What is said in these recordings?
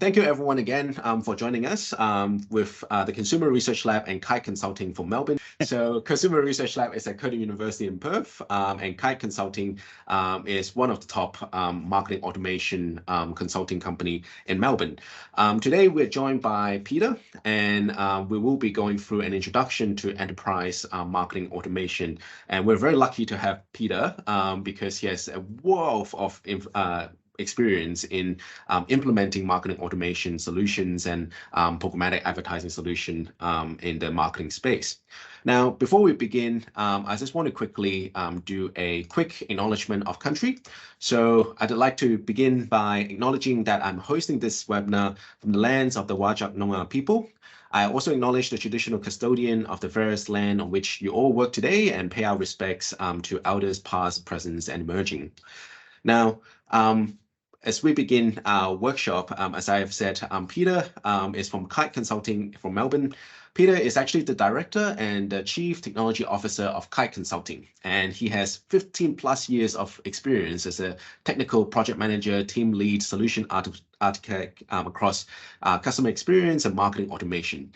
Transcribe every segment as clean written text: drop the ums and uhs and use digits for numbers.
thank you everyone again for joining us with the Consumer Research Lab and Kite Consulting for Melbourne. So Consumer Research Lab is at Curtin University in Perth, and Kite Consulting is one of the top marketing automation consulting company in Melbourne. Today we're joined by Peter, and we will be going through an introduction to enterprise marketing automation. And we're very lucky to have Peter because he has a wealth of experience in implementing marketing automation solutions and programmatic advertising solution in the marketing space. Now, before we begin, I just want to quickly do a quick acknowledgement of country. So I'd like to begin by acknowledging that I'm hosting this webinar from the lands of the Whadjuk Noongar people. I also acknowledge the traditional custodian of the various land on which you all work today and pay our respects to elders past, present, and emerging. Now, as we begin our workshop, as I have said, Peter is from Kite Consulting from Melbourne. Peter is actually the director and the chief technology officer of Kite Consulting, and he has 15 plus years of experience as a technical project manager, team lead, solution architect across customer experience and marketing automation.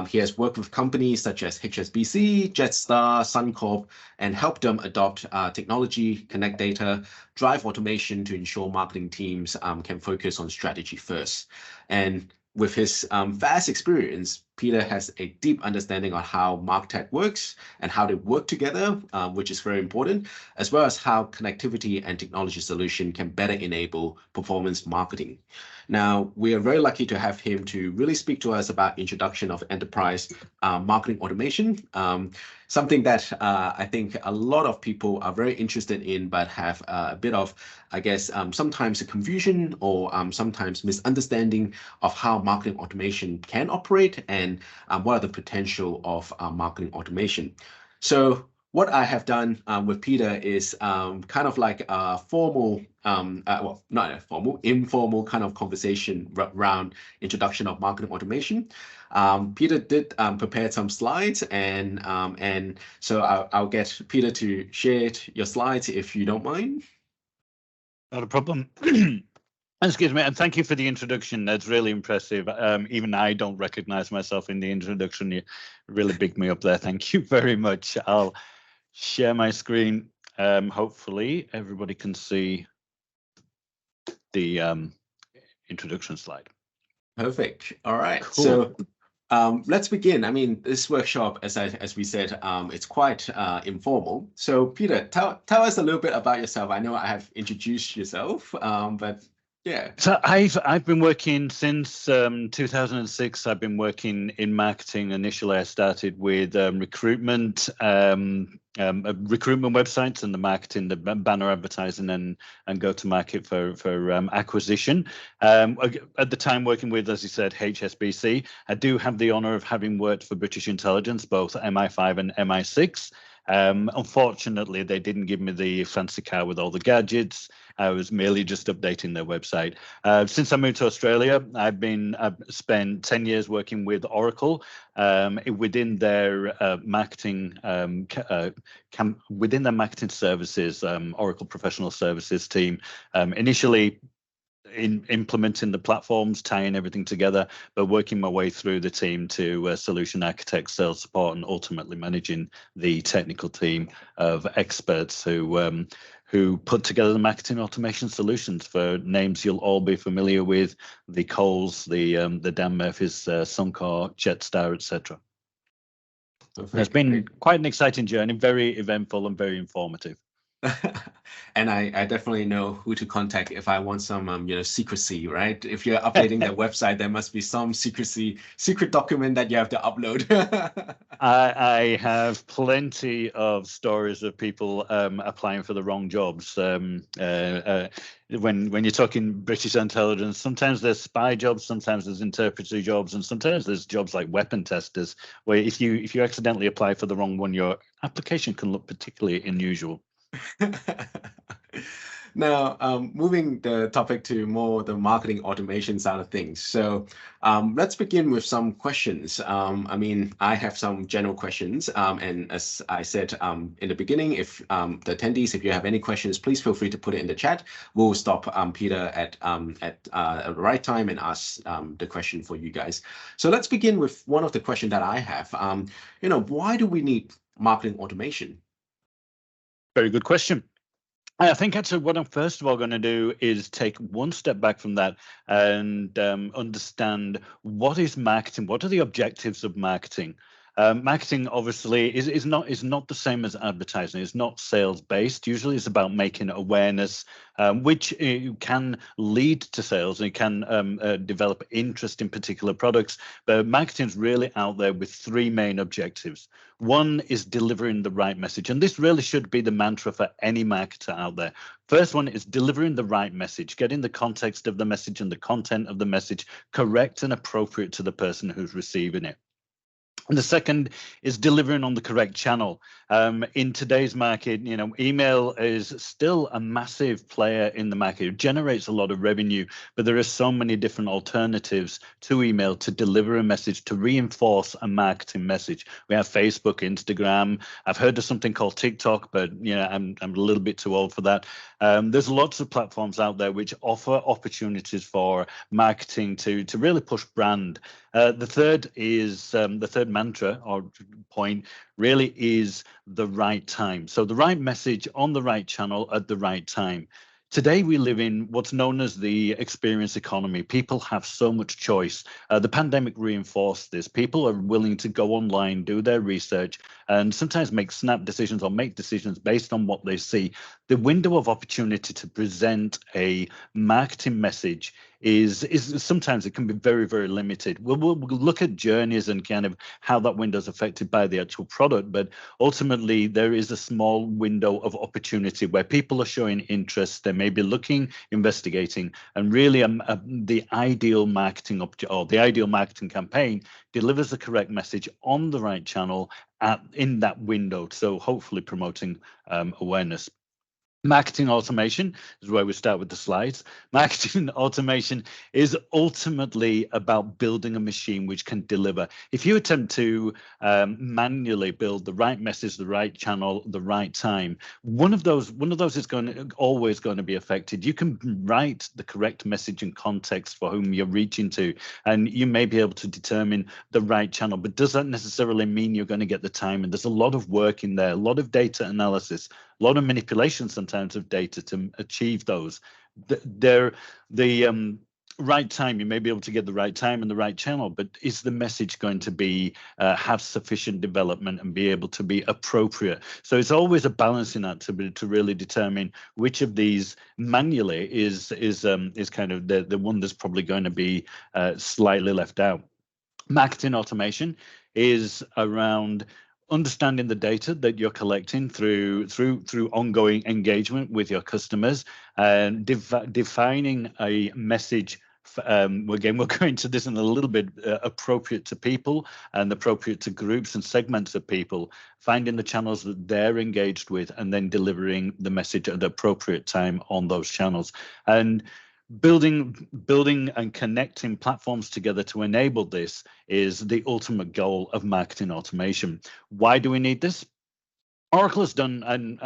He has worked with companies such as HSBC, Jetstar, Suncorp, and helped them adopt technology, connect data, drive automation to ensure marketing teams can focus on strategy first. And with his vast experience, Peter has a deep understanding on how MarTech works and how they work together, which is very important, as well as how connectivity and technology solution can better enable performance marketing. Now, we are very lucky to have him to really speak to us about introduction of enterprise marketing automation, something that I think a lot of people are very interested in, but have a bit of, I guess, sometimes a confusion or sometimes misunderstanding of how marketing automation can operate and what are the potential of marketing automation. So what I have done with Peter is kind of like a formal, well, not a formal, informal kind of conversation around introduction of marketing automation. Peter did prepare some slides, and so I'll get Peter to share your slides if you don't mind. Not a problem. Excuse me, and thank you for the introduction. That's really impressive. Even I don't recognize myself in the introduction. You really bigged me up there. Thank you very much. I'll share my screen. Hopefully everybody can see the introduction slide. Perfect. All right. Cool. So let's begin. I mean, this workshop, as we said, it's quite informal. So Peter, tell us a little bit about yourself. I know I have introduced yourself, but yeah. So I've been working since 2006. I've been working in marketing. Initially, I started with recruitment websites and the marketing, the banner advertising, and go to market for acquisition. At the time, working with, as you said, HSBC. I do have the honour of having worked for British Intelligence, both MI5 and MI6. Unfortunately, they didn't give me the fancy car with all the gadgets. I was merely just updating their website. Since I moved to Australia, I've spent 10 years working with Oracle within their marketing services, Oracle Professional Services team. Initially, in implementing the platforms, tying everything together, but working my way through the team to solution architect, sales support, and ultimately managing the technical team of experts who put together the marketing automation solutions for names you'll all be familiar with: the Coles, the Dan Murphys, Suncorp, Jetstar, etc. It's been quite an exciting journey, very eventful and very informative. And I definitely know who to contact if I want some secrecy, right? If you're updating their website, there must be some secret document that you have to upload. I have plenty of stories of people applying for the wrong jobs. When you're talking British Intelligence, sometimes there's spy jobs, sometimes there's interpreter jobs, and sometimes there's jobs like weapon testers, where if you accidentally apply for the wrong one, your application can look particularly unusual. Now, moving the topic to more the marketing automation side of things. So let's begin with some questions. I mean, I have some general questions. And as I said in the beginning, if the attendees, if you have any questions, please feel free to put it in the chat. We'll stop Peter at the right time and ask the question for you guys. So let's begin with one of the questions that I have. Why do we need marketing automation? Very good question. I think actually what I'm first of all going to do is take one step back from that and understand what is marketing, what are the objectives of marketing. Marketing obviously is not the same as advertising. It's not sales based. Usually it's about making awareness, which can lead to sales and it can develop interest in particular products. But marketing is really out there with three main objectives. One is delivering the right message. And this really should be the mantra for any marketer out there. First one is delivering the right message, getting the context of the message and the content of the message correct and appropriate to the person who's receiving it. And the second is delivering on the correct channel. In today's market, email is still a massive player in the market. It generates a lot of revenue, but there are so many different alternatives to email to deliver a message, to reinforce a marketing message. We have Facebook, Instagram. I've heard of something called TikTok, but I'm a little bit too old for that. There's lots of platforms out there which offer opportunities for marketing to really push brand. The third mantra or point really is the right time. So the right message on the right channel at the right time. Today, we live in what's known as the experience economy. People have so much choice. The pandemic reinforced this. People are willing to go online, do their research, and sometimes make snap decisions or make decisions based on what they see. The window of opportunity to present a marketing message is sometimes it can be very, very limited. We'll look at journeys and kind of how that window is affected by the actual product, but ultimately there is a small window of opportunity where people are showing interest. They may be looking, investigating, and really the ideal marketing or the ideal marketing campaign delivers the correct message on the right channel in that window. So hopefully promoting awareness. Marketing automation is where we start with the slides. Marketing automation is ultimately about building a machine which can deliver. If you attempt to manually build the right message, the right channel, the right time, one of those is always going to be affected. You can write the correct message and context for whom you're reaching to, and you may be able to determine the right channel, but does that necessarily mean you're going to get the time? And there's a lot of work in there, a lot of data analysis, a lot of manipulation sometimes of data to achieve those. The right time, you may be able to get the right time and the right channel, but is the message going to be have sufficient development and be able to be appropriate? So it's always a balancing act to really determine which of these manually is kind of the one that's probably going to be slightly left out. Marketing automation is around understanding the data that you're collecting through ongoing engagement with your customers and defining a message. Again, we'll go into this in a little bit, appropriate to people and appropriate to groups and segments of people, finding the channels that they're engaged with and then delivering the message at the appropriate time on those channels. And building and connecting platforms together to enable this is the ultimate goal of marketing automation. Why do we need this? Oracle has done, and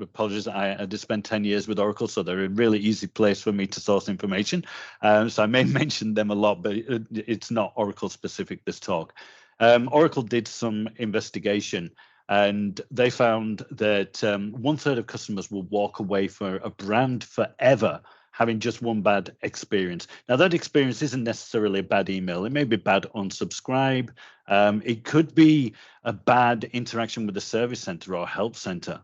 apologies, I did spend 10 years with Oracle, so they're a really easy place for me to source information. So I may mention them a lot, but it's not Oracle specific, this talk. Oracle did some investigation and they found that 1/3 of customers will walk away for a brand forever having just one bad experience. Now, that experience isn't necessarily a bad email. It may be bad unsubscribe. It could be a bad interaction with the service center or help center.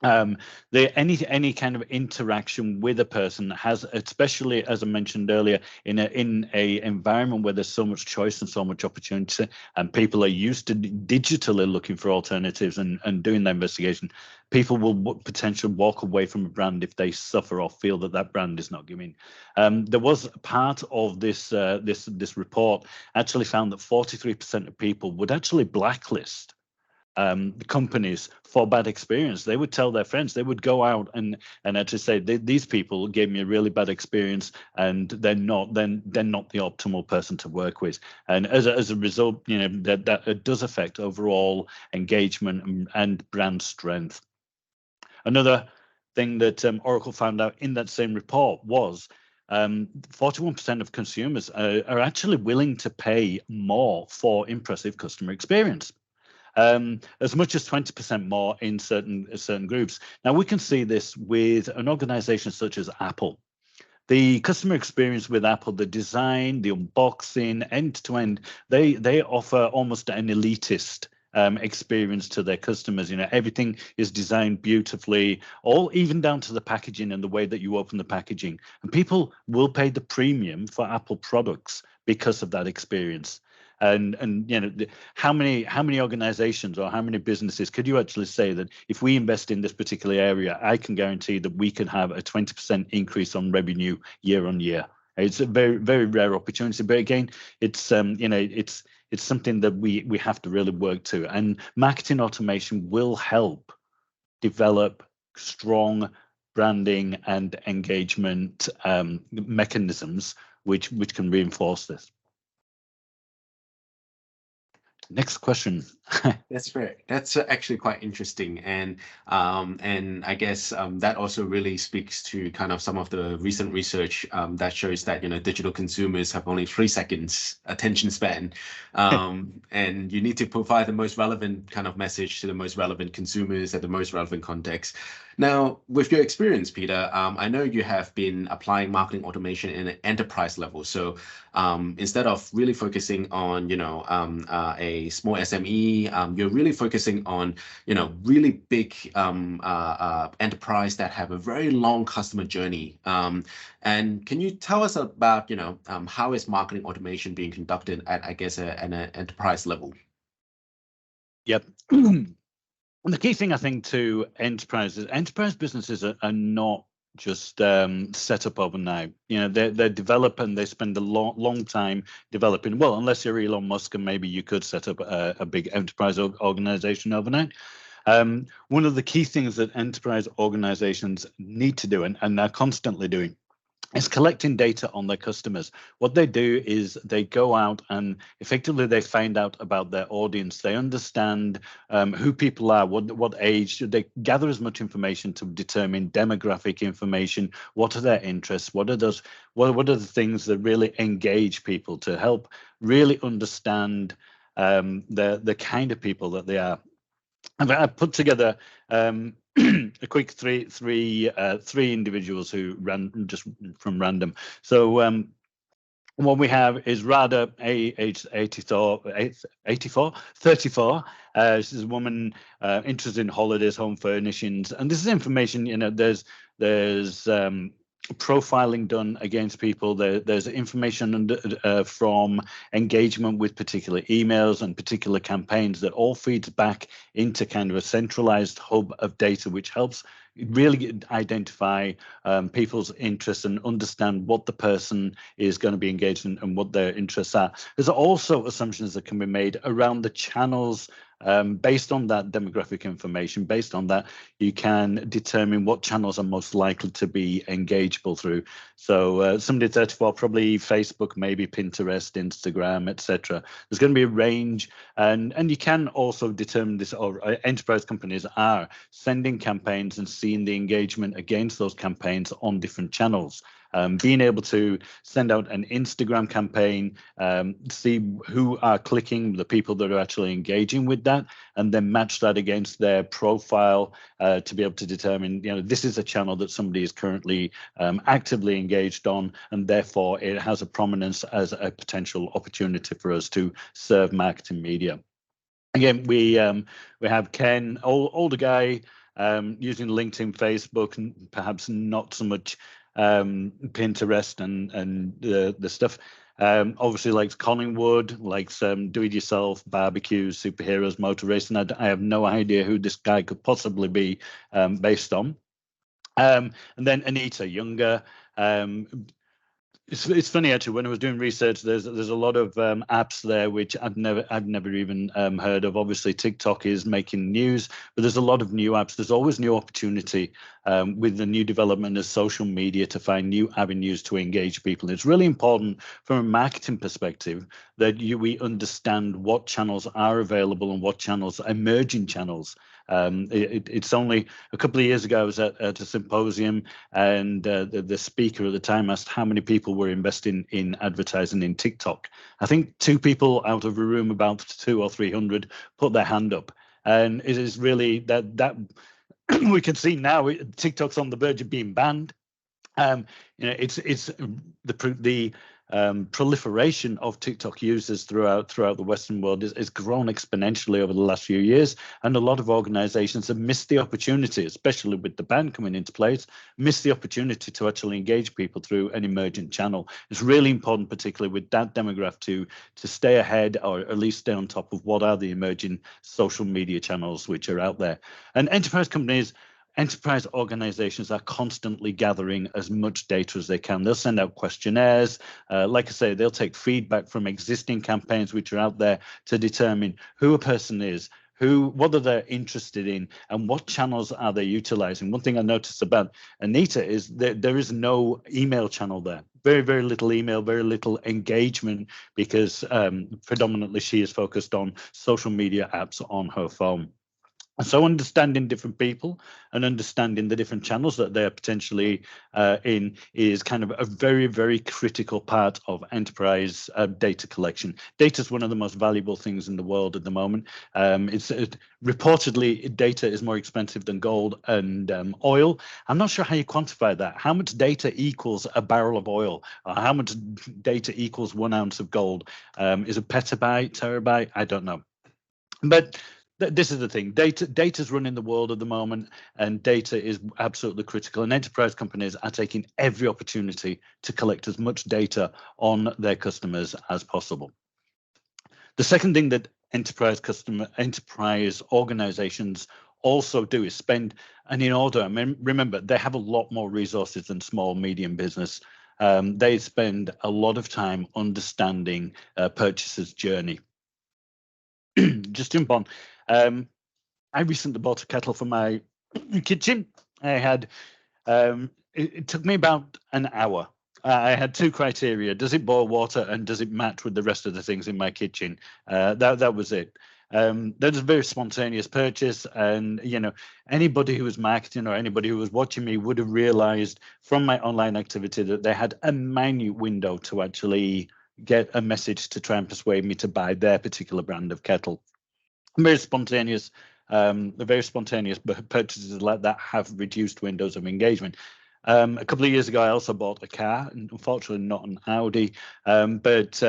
Any kind of interaction with a person has, especially as I mentioned earlier, in a environment where there's so much choice and so much opportunity, and people are used to digitally looking for alternatives and doing the investigation, people will potentially walk away from a brand if they suffer or feel that brand is not giving. There was part of this report actually found that 43% of people would actually blacklist companies for bad experience. They would tell their friends. They would go out and actually say, these people gave me a really bad experience, and they're not the optimal person to work with. And as a result, that it does affect overall engagement and brand strength. Another thing that Oracle found out in that same report was 41% of consumers are actually willing to pay more for impressive customer experience. As much as 20% more in certain groups. Now, we can see this with an organization such as Apple. The customer experience with Apple, the design, the unboxing, end-to-end, they offer almost an elitist experience to their customers. Everything is designed beautifully, even down to the packaging and the way that you open the packaging. And people will pay the premium for Apple products because of that experience. And how many organizations or how many businesses could you actually say that if we invest in this particular area, I can guarantee that we can have a 20% increase on revenue year on year? It's a very, very rare opportunity, but again, it's something that we have to really work to, and marketing automation will help develop strong branding and engagement mechanisms which can reinforce this. Next question. That's fair. That's actually quite interesting, and I guess that also really speaks to kind of some of the recent research that shows that digital consumers have only 3 seconds attention span, and you need to provide the most relevant kind of message to the most relevant consumers at the most relevant context. Now, with your experience, Peter, I know you have been applying marketing automation in an enterprise level. So instead of really focusing on a small SME, you're really focusing on really big enterprise that have a very long customer journey. And can you tell us about how is marketing automation being conducted at, I guess, at an enterprise level? Yep. And the key thing, I think, to enterprise businesses are not just set up overnight. They develop and they spend a long time developing. Well, unless you're Elon Musk, and maybe you could set up a big enterprise organization overnight. One of the key things that enterprise organizations need to do, and they're constantly doing, is collecting data on their customers. What they do is they go out and effectively they find out about their audience. They understand who people are, what age. They gather as much information to determine demographic information. What are their interests? What are the things that really engage people to help really understand the kind of people that they are? And I put together a quick three individuals who ran just from random. So what we have is Radha, age 34. This is a woman interested in holidays, home furnishings, and this is information. There's profiling done against people. There's information from engagement with particular emails and particular campaigns that all feeds back into kind of a centralized hub of data, which helps really identify people's interests and understand what the person is going to be engaged in and what their interests are. There's also assumptions that can be made around the channels. Based on that demographic information, based on that, you can determine what channels are most likely to be engageable through. So somebody 34, probably Facebook, maybe Pinterest, Instagram, etc. There's going to be a range, and you can also determine this, or enterprise companies are sending campaigns and seeing the engagement against those campaigns on different channels. Being able to send out an Instagram campaign, see who are clicking, the people that are actually engaging with that, and then match that against their profile to be able to determine, this is a channel that somebody is currently actively engaged on, and therefore it has a prominence as a potential opportunity for us to serve marketing media. Again, we have Ken, older guy, using LinkedIn, Facebook, and perhaps not so much Pinterest and the stuff. Obviously likes Collingwood, likes do-it-yourself, barbecues, superheroes, motor racing. I have no idea who this guy could possibly be based on. And then Anita, younger, It's funny actually. When I was doing research, there's a lot of apps there which I've never even heard of. Obviously, TikTok is making news, but there's a lot of new apps. There's always new opportunity with the new development of social media to find new avenues to engage people. It's really important from a marketing perspective that we understand what channels are available and what channels, emerging channels. It's only a couple of years ago I was at a symposium, and the speaker at the time asked how many people were investing in advertising in TikTok. I think 2 people out of a room about 200 or 300 put their hand up, and it is really that we can see now TikTok's on the verge of being banned. It's the proliferation of TikTok users throughout the Western world is grown exponentially over the last few years, and a lot of organizations have missed the opportunity, especially with the ban coming into place, missed the opportunity to actually engage people through an emergent channel. It's really important, particularly with that demographic, to stay ahead, or at least stay on top of what are the emerging social media channels which are out there. And enterprise organizations are constantly gathering as much data as they can. They'll send out questionnaires. Like I say, they'll take feedback from existing campaigns which are out there to determine who a person is, what are they interested in, and what channels are they utilizing. One thing I noticed about Anita is that there is no email channel there. Very, very little email, very little engagement, because predominantly she is focused on social media apps on her phone. So understanding different people and understanding the different channels that they're potentially in is kind of a very, very critical part of enterprise data collection. Data is one of the most valuable things in the world at the moment. Reportedly, data is more expensive than gold and oil. I'm not sure how you quantify that. How much data equals a barrel of oil? How much data equals 1 ounce of gold? Is it petabyte, terabyte? I don't know. But this is the thing. Data's running the world at the moment, and data is absolutely critical. And enterprise companies are taking every opportunity to collect as much data on their customers as possible. The second thing that enterprise organizations also do is spend, and in order, I mean, remember, they have a lot more resources than small, medium business. They spend a lot of time understanding purchaser's journey. Just jump on. I recently bought a kettle for my kitchen. I had, it took me about an hour. I had 2 criteria: does it boil water, and does it match with the rest of the things in my kitchen? That was it. That was a very spontaneous purchase, and anybody who was marketing or anybody who was watching me would have realized from my online activity that they had a minute window to actually get a message to try and persuade me to buy their particular brand of kettle. Very spontaneous. The very spontaneous purchases like that have reduced windows of engagement. A couple of years ago, I also bought a car, and unfortunately not an Audi, but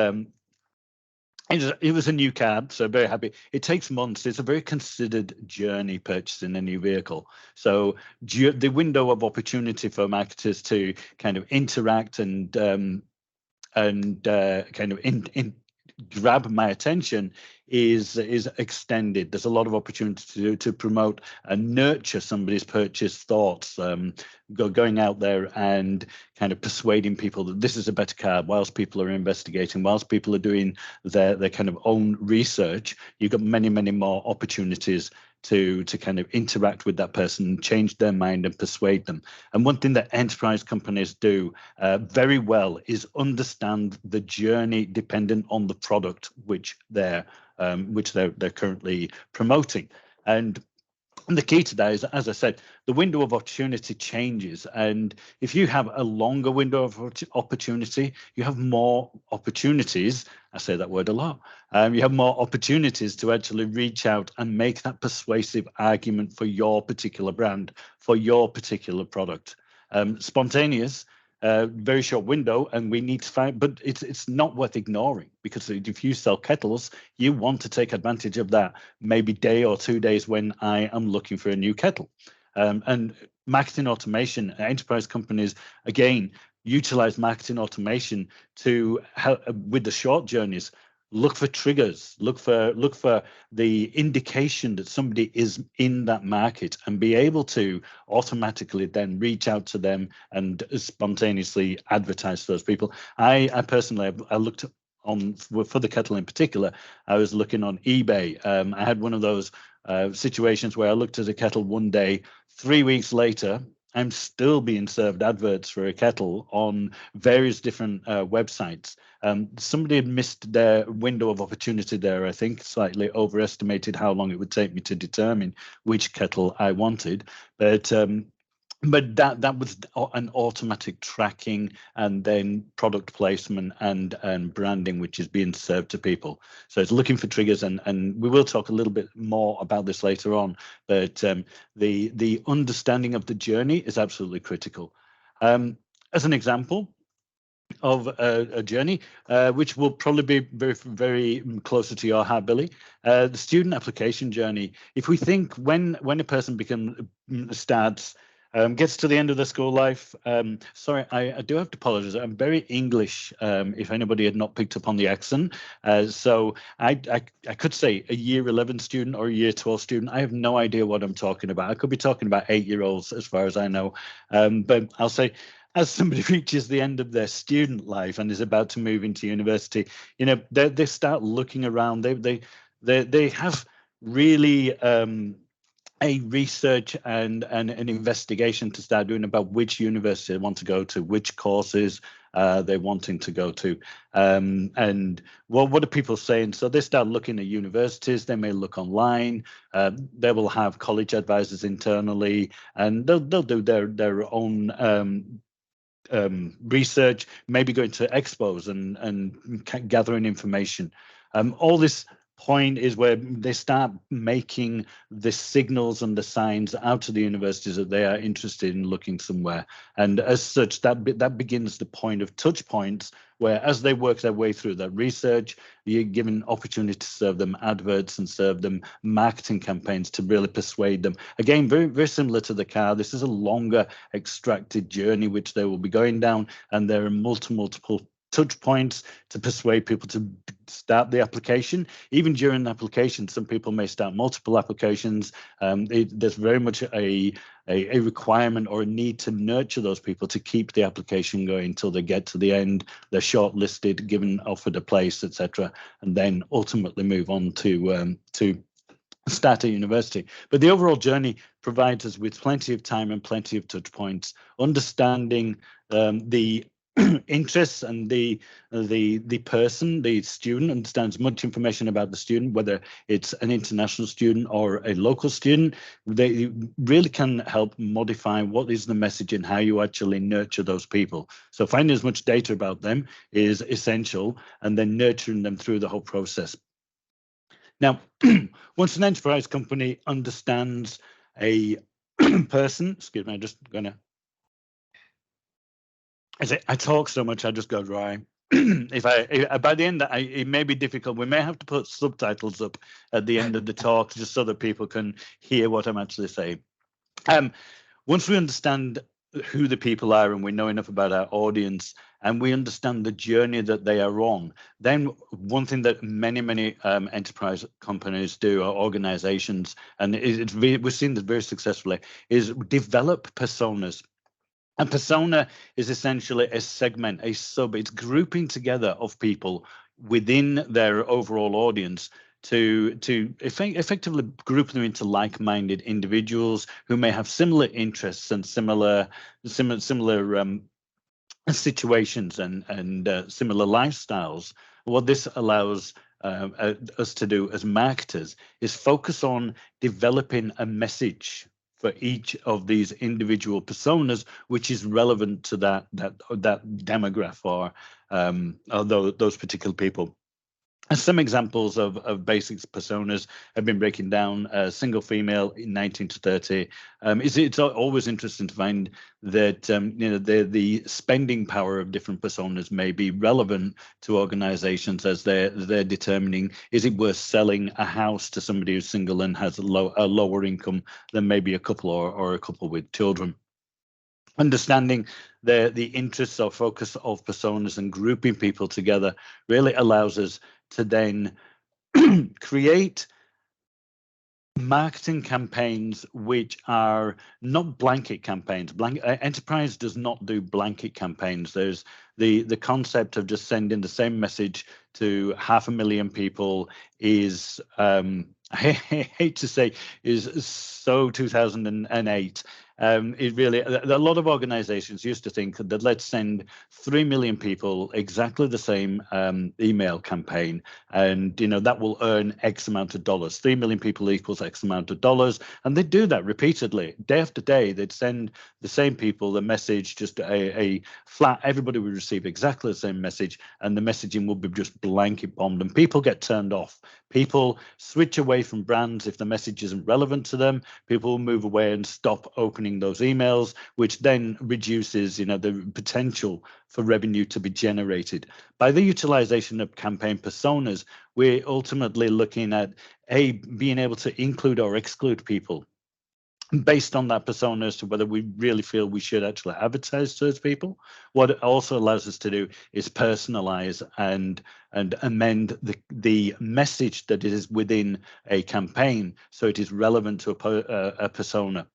it was a new car, so very happy. It takes months. It's a very considered journey purchasing a new vehicle. So the window of opportunity for marketers to kind of interact and kind of grab my attention is extended. There's a lot of opportunity to promote and nurture somebody's purchase thoughts, going out there and kind of persuading people that this is a better car, whilst people are investigating, whilst people are doing their kind of own research. You've got many, many more opportunities to kind of interact with that person, change their mind and persuade them. And one thing that enterprise companies do very well is understand the journey dependent on the product which they're currently promoting. And the key to that is, as I said, the window of opportunity changes. And if you have a longer window of opportunity, you have more opportunities. I say that word a lot. You have more opportunities to actually reach out and make that persuasive argument for your particular brand, for your particular product. Spontaneous, very short window, and we need to find, but it's not worth ignoring, because if you sell kettles, you want to take advantage of that maybe day or 2 days when I am looking for a new kettle. And marketing automation, enterprise companies, again, utilize marketing automation to help with the short journeys. look for triggers, look for the indication that somebody is in that market, and be able to automatically then reach out to them and spontaneously advertise to those people. I personally, I looked on for the kettle in particular. I was looking on eBay. I had one of those situations where I looked at a kettle one day, 3 weeks later, I'm still being served adverts for a kettle on various different websites. Somebody had missed their window of opportunity there, I think, slightly overestimated how long it would take me to determine which kettle I wanted. But that was an automatic tracking and then product placement and branding, which is being served to people. So it's looking for triggers, and we will talk a little bit more about this later on. But the understanding of the journey is absolutely critical. As an example of a journey, which will probably be very, very closer to your heart, Billy, the student application journey. If we think when a person starts. Gets to the end of their school life. Sorry, I do have to apologize. I'm very English, if anybody had not picked up on the accent. So I could say a year 11 student or a year 12 student. I have no idea what I'm talking about. I could be talking about 8-year-olds as far as I know. But I'll say, as somebody reaches the end of their student life and is about to move into university, you know, they start looking around. They have really a research and an investigation to start doing about which university they want to go to, which courses they're wanting to go to, and what are people saying. So they start looking at universities. They may look online. They will have college advisors internally, and they'll do their own research, maybe going to expos and gathering information. All this point is where they start making the signals and the signs out to the universities that they are interested in looking somewhere. And as such, that begins the point of touch points, where as they work their way through that research, you're given opportunity to serve them adverts and serve them marketing campaigns to really persuade them. Again, very, very similar to the car. This is a longer extracted journey which they will be going down, and there are multiple touch points to persuade people to start the application. Even during the application, some people may start multiple applications. There's very much a requirement or a need to nurture those people to keep the application going until they get to the end, they're shortlisted, given, offered a place, etc., and then ultimately move on to start at university. But the overall journey provides us with plenty of time and plenty of touch points, understanding the interests and the person, the student, understands much information about the student, whether it's an international student or a local student. They really can help modify what is the message and how you actually nurture those people. So finding as much data about them is essential, and then nurturing them through the whole process. Now, once an enterprise company understands a person, excuse me, I'm just gonna, I talk so much, I just go dry. If by the end, it may be difficult. We may have to put subtitles up at the end of the talk just so that people can hear what I'm actually saying. Once we understand who the people are and we know enough about our audience and we understand the journey that they are on, then one thing that many enterprise companies do, or organizations, and we've seen this very successfully, is develop personas. And persona is essentially a segment, a sub. It's grouping together of people within their overall audience to effectively group them into like-minded individuals who may have similar interests and similar situations and similar lifestyles. What this allows us to do as marketers is focus on developing a message for each of these individual personas, which is relevant to that demographic or those particular people. And some examples of basic personas have been breaking down. Single female in 19 to 30. It's always interesting to find that the spending power of different personas may be relevant to organizations as they're determining, is it worth selling a house to somebody who's single and has a lower income than maybe a couple or a couple with children. understanding the interests or focus of personas and grouping people together really allows us to then create marketing campaigns which are not blanket campaigns. Enterprise does not do blanket campaigns. There's the concept of just sending the same message to 500,000 people is I hate to say is so 2008. It really, a lot of organizations used to think that let's send 3 million people exactly the same email campaign, and that will earn X amount of dollars. 3 million people equals X amount of dollars, and they do that repeatedly, day after day. They'd send the same people the message, just a flat. Everybody would receive exactly the same message, and the messaging would be just blanket bombed, and people get turned off. People switch away from brands if the message isn't relevant to them. People will move away and stop opening those emails, which then reduces, the potential for revenue to be generated. By the utilization of campaign personas, we're ultimately looking at being able to include or exclude people based on that persona as to whether we really feel we should actually advertise to those people. What it also allows us to do is personalize and amend the message that is within a campaign so it is relevant to a persona.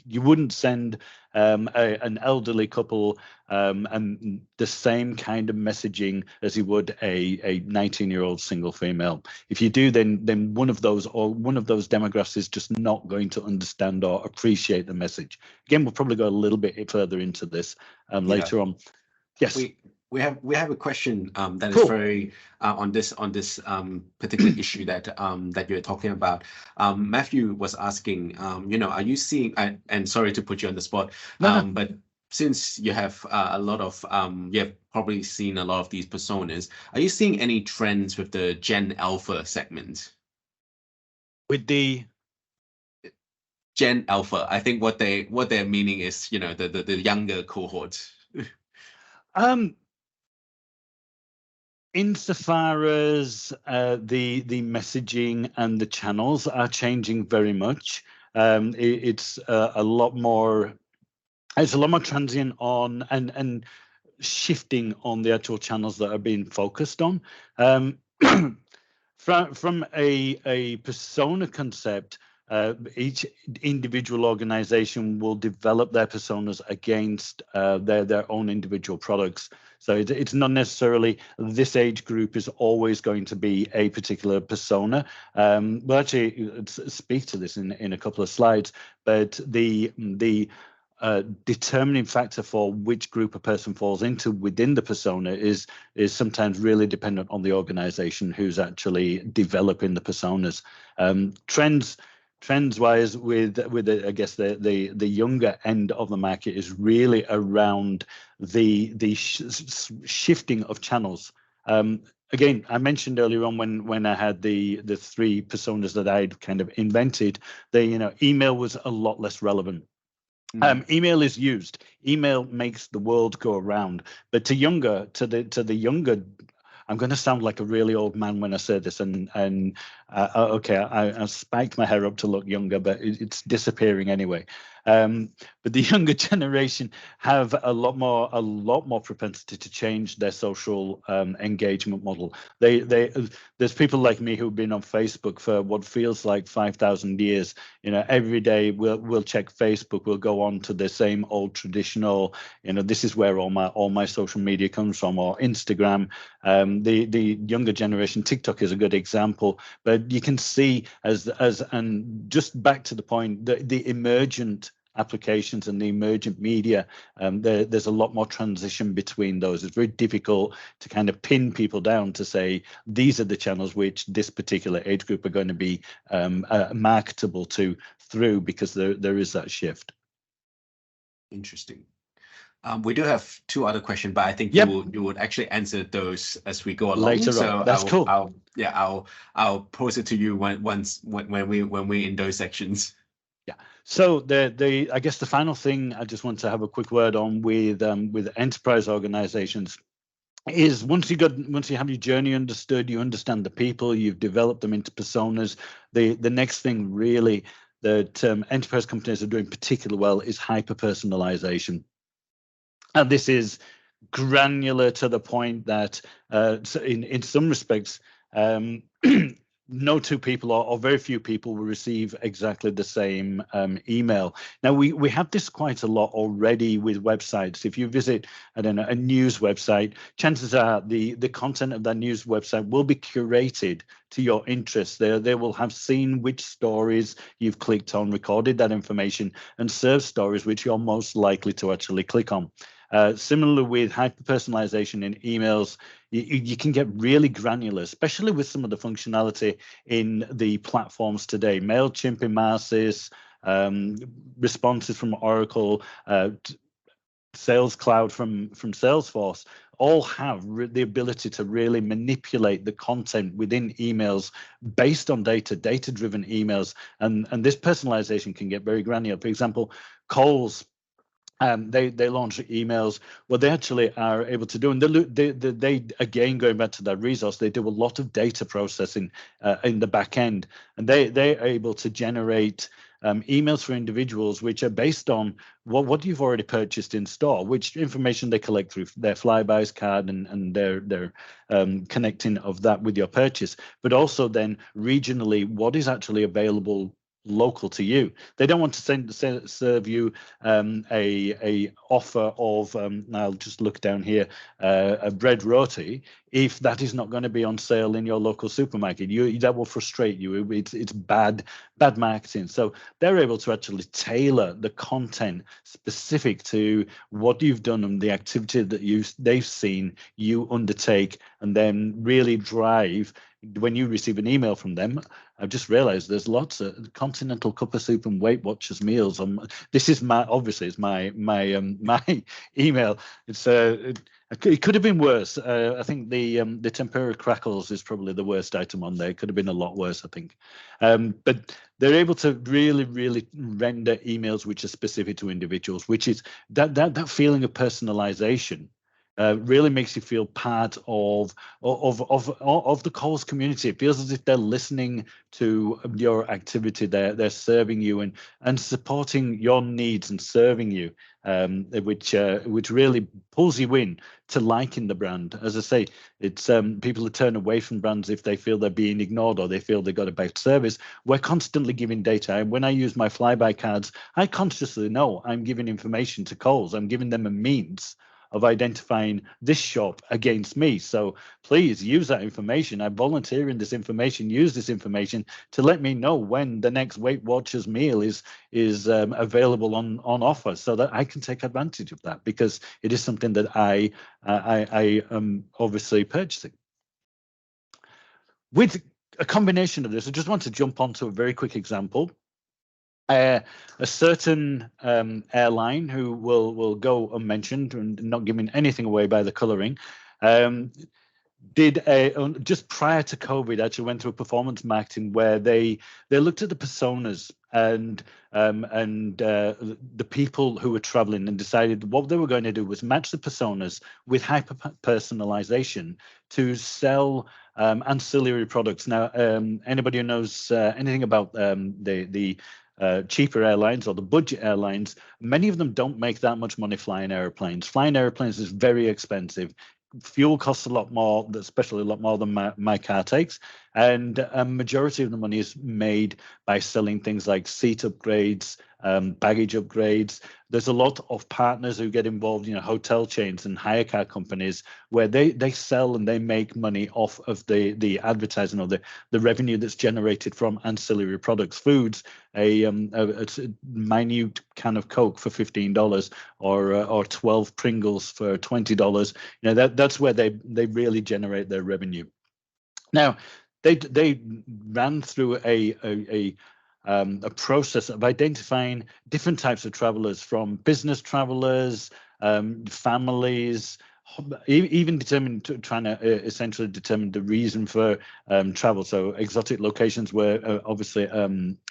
You wouldn't send an elderly couple and the same kind of messaging as you would a 19-year-old single female. If you do, then one of those demographics is just not going to understand or appreciate the message. Again, we'll probably go a little bit further into this later on. Yes. We have a question that cool. is very on this particular issue that you're talking about. Matthew was asking, are you seeing? And sorry to put you on the spot, but since you have a lot of you have probably seen a lot of these personas, are you seeing any trends with the Gen Alpha segment? With the Gen Alpha, I think what they're meaning is the younger cohort. Insofar as the messaging and the channels are changing very much, it's a lot more. It's a lot more transient on and shifting on the actual channels that are being focused on. From a persona concept, each individual organization will develop their personas against their own individual products. So it's not necessarily this age group is always going to be a particular persona. We'll actually speak to this in a couple of slides, but the determining factor for which group a person falls into within the persona is sometimes really dependent on the organization who's actually developing the personas. Trends wise, with I guess the younger end of the market is really around the shifting of channels. Again, I mentioned earlier on when I had the 3 personas that I'd kind of invented, email was a lot less relevant. Email is used. Email makes the world go around, but to the younger, I'm going to sound like a really old man when I say this, and okay, I spiked my hair up to look younger, but it's disappearing anyway. But the younger generation have a lot more propensity to change their social engagement model. There's people like me who've been on Facebook for what feels like 5,000 years. Every day we'll check Facebook. We'll go on to the same old traditional. This is where all my social media comes from, or Instagram. The younger generation, TikTok is a good example, but you can see and just back to the point, the emergent applications and the emergent media, there's a lot more transition between those. It's very difficult to kind of pin people down to say these are the channels which this particular age group are going to be marketable through, because there is that shift. Interesting. We do have 2 other questions, but I think you would actually answer those as we go along. Later so on. That's cool. I'll pose it to you when we're in those sections. Yeah. So I guess the final thing I just want to have a quick word on with enterprise organizations is once you have your journey understood, you understand the people, you've developed them into personas. The next thing really that enterprise companies are doing particularly well is hyper-personalization. And this is granular to the point that so in some respects, no two people or very few people will receive exactly the same email. Now, we have this quite a lot already with websites. If you visit, I don't know, a news website, chances are the content of that news website will be curated to your interests. They will have seen which stories you've clicked on, recorded that information, and served stories which you're most likely to actually click on. Similarly with hyper-personalization in emails, you can get really granular, especially with some of the functionality in the platforms today. MailChimp, Emarsys, responses from Oracle, Sales Cloud from Salesforce, all have the ability to really manipulate the content within emails based on data-driven emails. And this personalization can get very granular. For example, Kohl's, they launch emails. What they actually are able to do, and they again, going back to that resource, they do a lot of data processing in the back end, and they're able to generate emails for individuals which are based on what you've already purchased in store, which information they collect through their Flybuys card and their connecting of that with your purchase, but also then regionally what is actually available local to you. They don't want to serve you a offer of I'll just look down here, a bread roti, if that is not going to be on sale in your local supermarket. That will frustrate you. It's bad marketing. So they're able to actually tailor the content specific to what you've done and the activity that they've seen you undertake, and then really drive. When you receive an email from them, I've just realized there's lots of Continental Cup of Soup and Weight Watchers meals. This is obviously it's my email. It's it could have been worse. I think the tempura crackles is probably the worst item on there. It could have been a lot worse, I think. But they're able to really render emails which are specific to individuals, which is that feeling of personalization. Really makes you feel part of the Kohl's community. It feels as if they're listening to your activity. They're serving you and supporting your needs and serving you, which really pulls you in to liking the brand. As I say, it's people who turn away from brands if they feel they're being ignored or they feel they've got a bad service. We're constantly giving data. When I use my Flybuy cards, I consciously know I'm giving information to Kohl's. I'm giving them a means of identifying this shop against me. So please use that information. I volunteer in this information, use this information to let me know when the next Weight Watchers meal is available on offer, so that I can take advantage of that, because it is something that I am obviously purchasing. With a combination of this, I just want to jump onto a very quick example. A certain airline who will go unmentioned and not giving anything away by the colouring, did just prior to COVID, actually went through a performance marketing where they looked at the personas and the people who were traveling, and decided what they were going to do was match the personas with hyper personalization to sell ancillary products. Now, anybody who knows anything about the cheaper airlines or the budget airlines, many of them don't make that much money flying airplanes. Flying airplanes is very expensive. Fuel costs a lot more, especially a lot more than my car takes. And a majority of the money is made by selling things like seat upgrades, baggage upgrades. There's a lot of partners who get involved, hotel chains and hire car companies, where they sell and they make money off of the advertising or the revenue that's generated from ancillary products. Foods, a minute can of Coke for $15 or 12 Pringles for $20. That's where they really generate their revenue. Now, they ran through a process of identifying different types of travelers, from business travelers, families, even trying to essentially determine the reason for travel. So exotic locations were obviously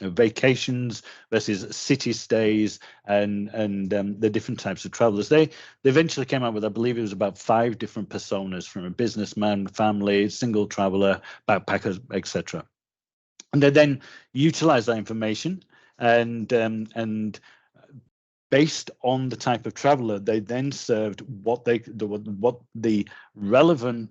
vacations versus city stays, and the different types of travelers. They eventually came out with, I believe it was about 5 different personas, from a businessman, family, single traveler, backpackers, etc. And they then utilize that information and based on the type of traveler, they then served what the relevant,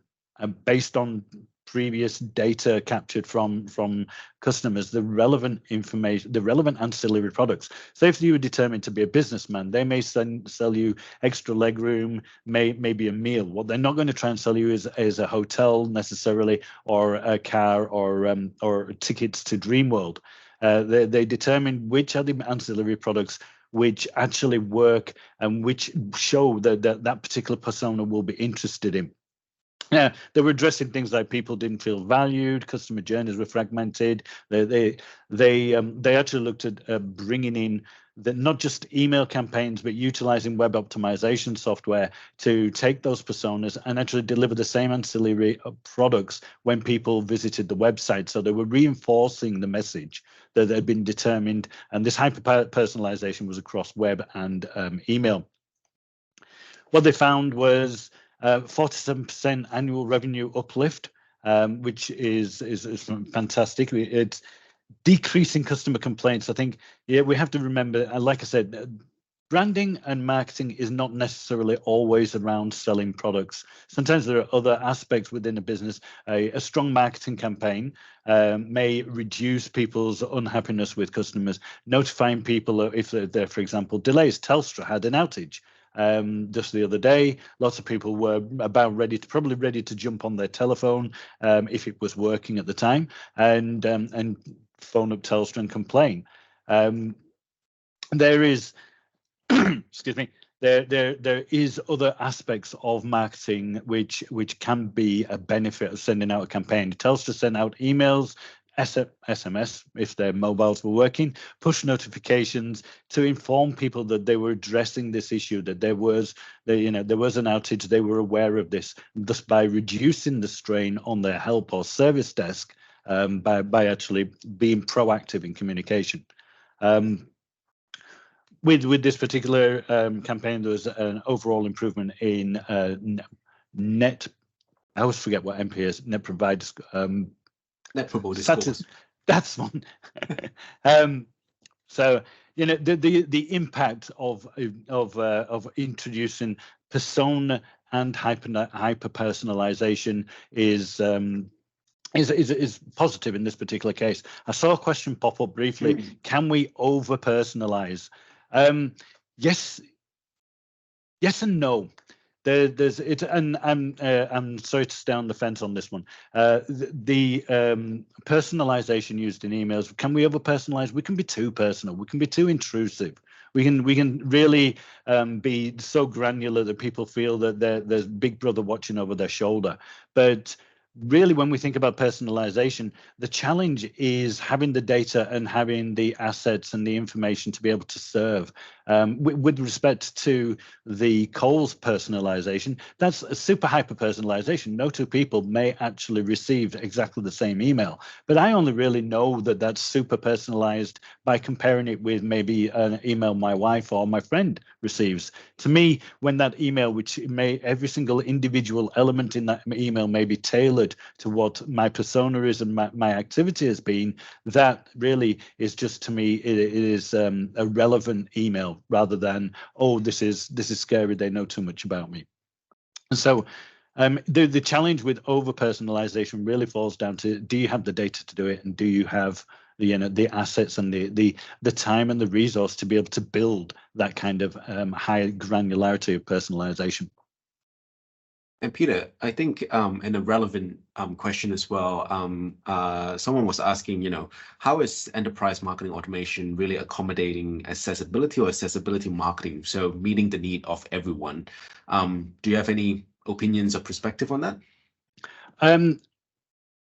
based on previous data captured from customers, the relevant information, the relevant ancillary products. So if you were determined to be a businessman, they may sell you extra legroom, maybe a meal. What they're not going to try and sell you is a hotel necessarily, or a car, or tickets to Dreamworld. They determine which are the ancillary products which actually work and which show that particular persona will be interested in. Yeah, they were addressing things like people didn't feel valued, customer journeys were fragmented. They actually looked at bringing in not just email campaigns, but utilizing web optimization software to take those personas and actually deliver the same ancillary products when people visited the website. So they were reinforcing the message that had been determined, and this hyper personalization was across web and email. What they found was 47% annual revenue uplift, which is fantastic. It's decreasing customer complaints. I think, yeah, we have to remember, like I said, branding and marketing is not necessarily always around selling products. Sometimes there are other aspects within a business. A strong marketing campaign may reduce people's unhappiness with customers, notifying people if they're, for example, delays. Telstra had an outage. Just the other day, lots of people were probably ready to jump on their telephone if it was working at the time, and phone up Telstra and complain. There is, excuse me, there is other aspects of marketing which can be a benefit of sending out a campaign. Telstra sent out emails, SMS if their mobiles were working, push notifications to inform people that they were addressing this issue, that there was an outage, they were aware of this, thus by reducing the strain on their help or service desk by actually being proactive in communication. With this particular campaign, there was an overall improvement in net. I always forget what NPS is. Net providers. Net Promoter Scores. That's one. So the impact of introducing persona and hyper personalization is positive in this particular case. I saw a question pop up briefly. Can we over personalize? Yes and no. There's it, and I'm sorry to stay on the fence on this one. The personalization used in emails, can we over personalize? We can be too personal. We can be too intrusive. We can really be so granular that people feel that there's Big Brother watching over their shoulder. But really, when we think about personalization, the challenge is having the data and having the assets and the information to be able to serve. With respect to the Coles personalization, that's a super hyper personalization. No two people may actually receive exactly the same email, but I only really know that that's super personalized by comparing it with maybe an email my wife or my friend receives. To me, when that email, which every single individual element in that email may be tailored to what my persona is and my activity has been, that really is just, to me, it is a relevant email rather than, oh, this is scary, they know too much about me. And so the challenge with over personalization really falls down to, do you have the data to do it, and do you have the assets and the time and the resource to be able to build that kind of high granularity of personalization. And Peter, I think in a relevant question as well, someone was asking, how is enterprise marketing automation really accommodating accessibility or accessibility marketing? So meeting the need of everyone. Do you have any opinions or perspective on that?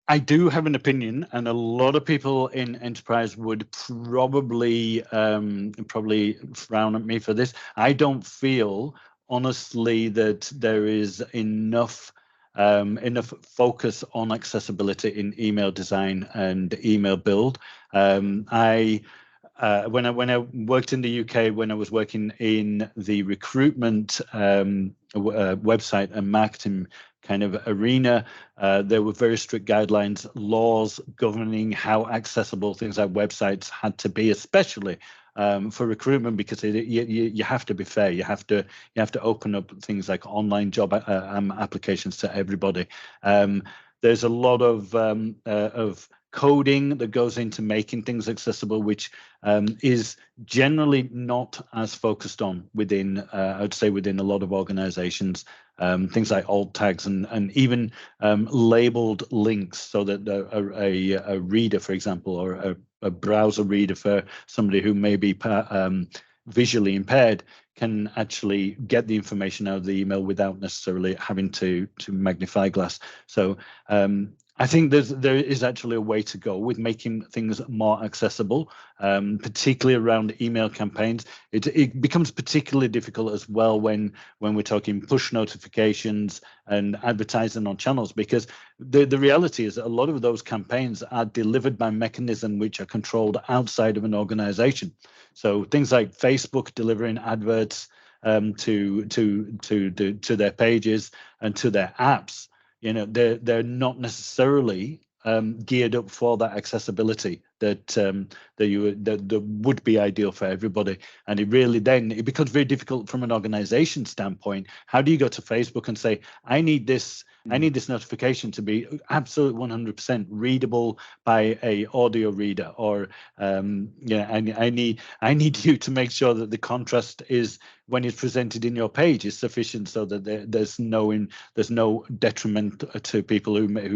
I do have an opinion, and a lot of people in enterprise would probably frown at me for this. I don't feel, honestly, that there is enough focus on accessibility in email design and email build. When I worked in the UK, when I was working in the recruitment website and marketing kind of arena. There were very strict guidelines, laws governing how accessible things like websites had to be, especially for recruitment, because you have to be fair. You have to open up things like online job applications to everybody. There's a lot of coding that goes into making things accessible, which is generally not as focused on within, I'd say, within a lot of organizations. Things like alt tags and even labeled links, so that a reader, for example, or a browser reader for somebody who may be visually impaired can actually get the information out of the email without necessarily having to magnify glass. So I think there is actually a way to go with making things more accessible, particularly around email campaigns. It becomes particularly difficult as well when we're talking push notifications and advertising on channels, because the reality is that a lot of those campaigns are delivered by mechanisms which are controlled outside of an organization. So things like Facebook delivering adverts to their pages and to their apps, they're not necessarily geared up for that accessibility that would be ideal for everybody. And it becomes very difficult from an organization standpoint. How do you go to Facebook and say, I need this notification to be absolute 100% readable by a audio reader, or I need you to make sure that the contrast is, when it's presented in your page, is sufficient, so that there's no detriment to people who may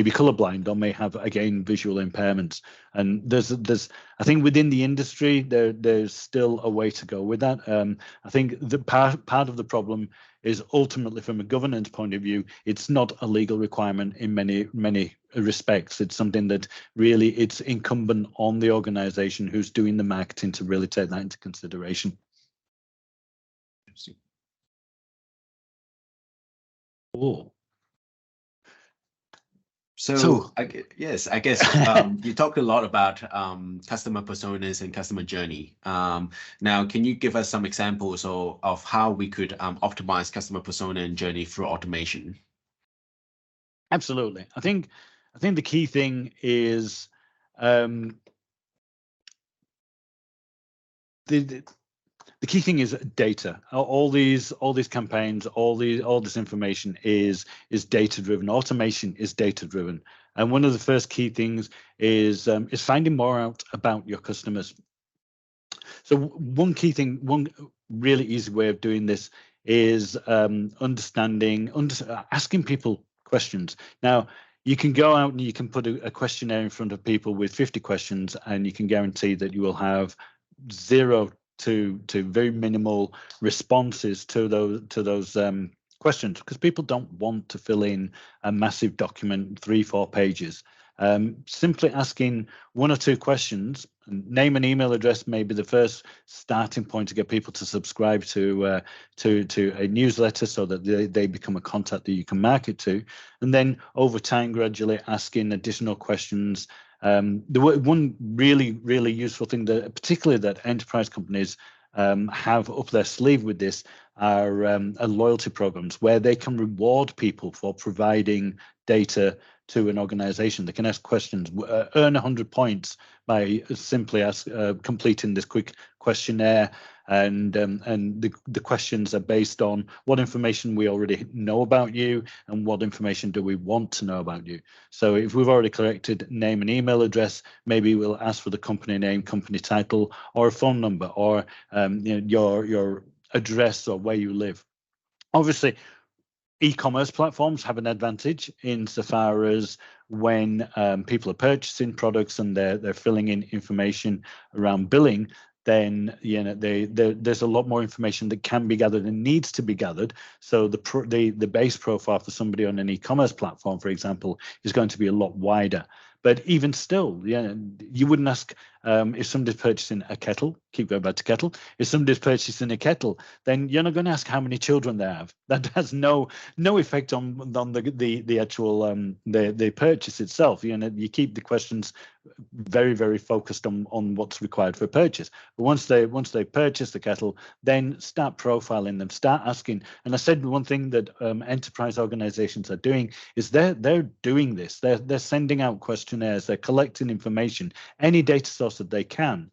be colorblind or may have, again, visual impairments. And there's I think within the industry there's still a way to go with that. I think the part of the problem is ultimately, from a governance point of view, it's not a legal requirement in many respects. It's something that really it's incumbent on the organization who's doing the marketing to really take that into consideration. Oh. So I guess you talked a lot about customer personas and customer journey. Now, can you give us some examples of how we could optimize customer persona and journey through automation? Absolutely. I think the key thing is the key thing is data. All these campaigns, all this information is data driven. Automation is data driven, and one of the first key things is finding more out about your customers. So one really easy way of doing this is asking people questions. Now, you can go out and you can put a questionnaire in front of people with 50 questions, and you can guarantee that you will have 0 to very minimal responses to those questions, because people don't want to fill in a massive document, 3-4 pages. Simply asking 1 or 2 questions, name and email address may be the first starting point to get people to subscribe to a newsletter, so that they become a contact that you can market to, and then over time gradually asking additional questions. The one really useful thing that particularly that enterprise companies have up their sleeve with this are loyalty programs, where they can reward people for providing data to an organization. They can ask questions, earn 100 points by simply completing this quick questionnaire, and the questions are based on what information we already know about you and what information do we want to know about you. So if we've already collected name and email address, maybe we'll ask for the company name, company title, or a phone number, or your address or where you live. Obviously, e-commerce platforms have an advantage insofar as when people are purchasing products and they're filling in information around billing, then there's a lot more information that can be gathered and needs to be gathered. So the base profile for somebody on an e-commerce platform, for example, is going to be a lot wider. But even still, you wouldn't ask If somebody's purchasing a kettle, keep going back to kettle. If somebody's purchasing a kettle, then you're not going to ask how many children they have. That has no effect on the actual the purchase itself. You keep the questions very, very focused on what's required for purchase. But once they purchase the kettle, then start profiling them, start asking. And I said one thing that enterprise organizations are doing is they're doing this. They're sending out questionnaires, they're collecting information, any data source that they can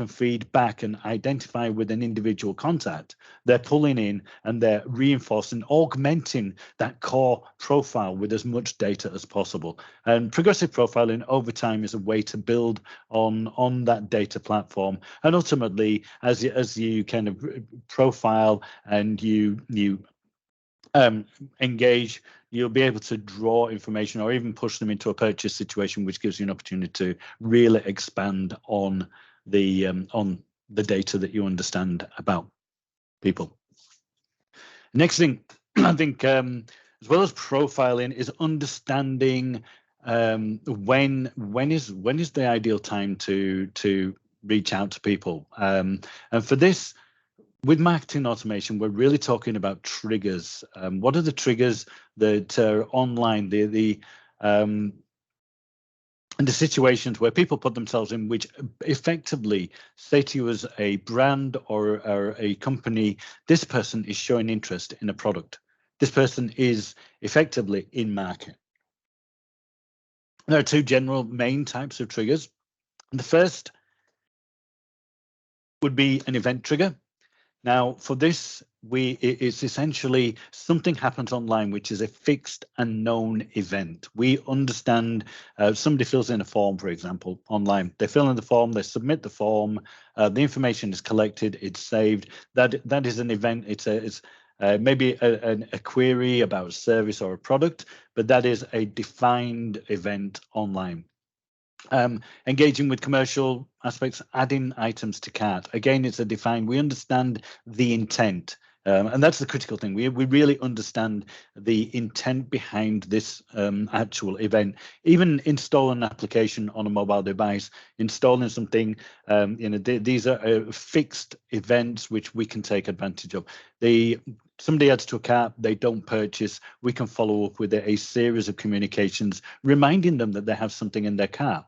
feed back and identify with an individual contact. They're pulling in and they're reinforcing, augmenting that core profile with as much data as possible. And progressive profiling over time is a way to build on that data platform. And ultimately, as you kind of profile and you engage, you'll be able to draw information or even push them into a purchase situation, which gives you an opportunity to really expand on the data that you understand about people. Next thing, I think, as well as profiling, is understanding when is the ideal time to reach out to people. And for this, with marketing automation, we're really talking about triggers. What are the triggers that are online? And the situations where people put themselves in, which effectively say to you as a brand or a company, this person is showing interest in a product. This person is effectively in market. There are two general main types of triggers. The first would be an event trigger. Now, for this, it's essentially something happens online, which is a fixed and known event. We understand somebody fills in a form, for example, online. They fill in the form, they submit the form, the information is collected, it's saved. That is an event. It's maybe a query about a service or a product, but that is a defined event online. Engaging with commercial aspects, adding items to cart. Again, it's a defined, we understand the intent. And that's the critical thing. We really understand the intent behind this actual event. Even installing an application on a mobile device, installing something, these are fixed events which we can take advantage of. Somebody adds to a cart, they don't purchase, we can follow up with a series of communications, reminding them that they have something in their cart,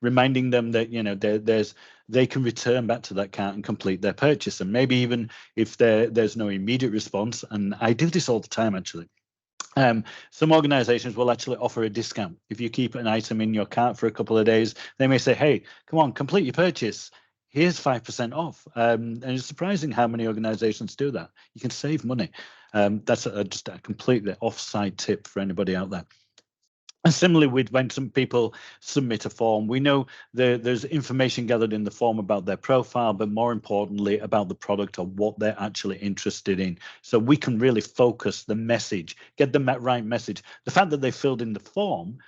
reminding them that they can return back to that cart and complete their purchase. And maybe even if there's no immediate response, and I do this all the time actually, some organizations will actually offer a discount. If you keep an item in your cart for a couple of days, they may say, hey, come on, complete your purchase. Here's 5% off. And it's surprising how many organizations do that. You can save money. That's just a completely offside tip for anybody out there. And similarly, with when some people submit a form, we know there's information gathered in the form about their profile, but more importantly, about the product or what they're actually interested in. So we can really focus the message, get the right message. The fact that they filled in the form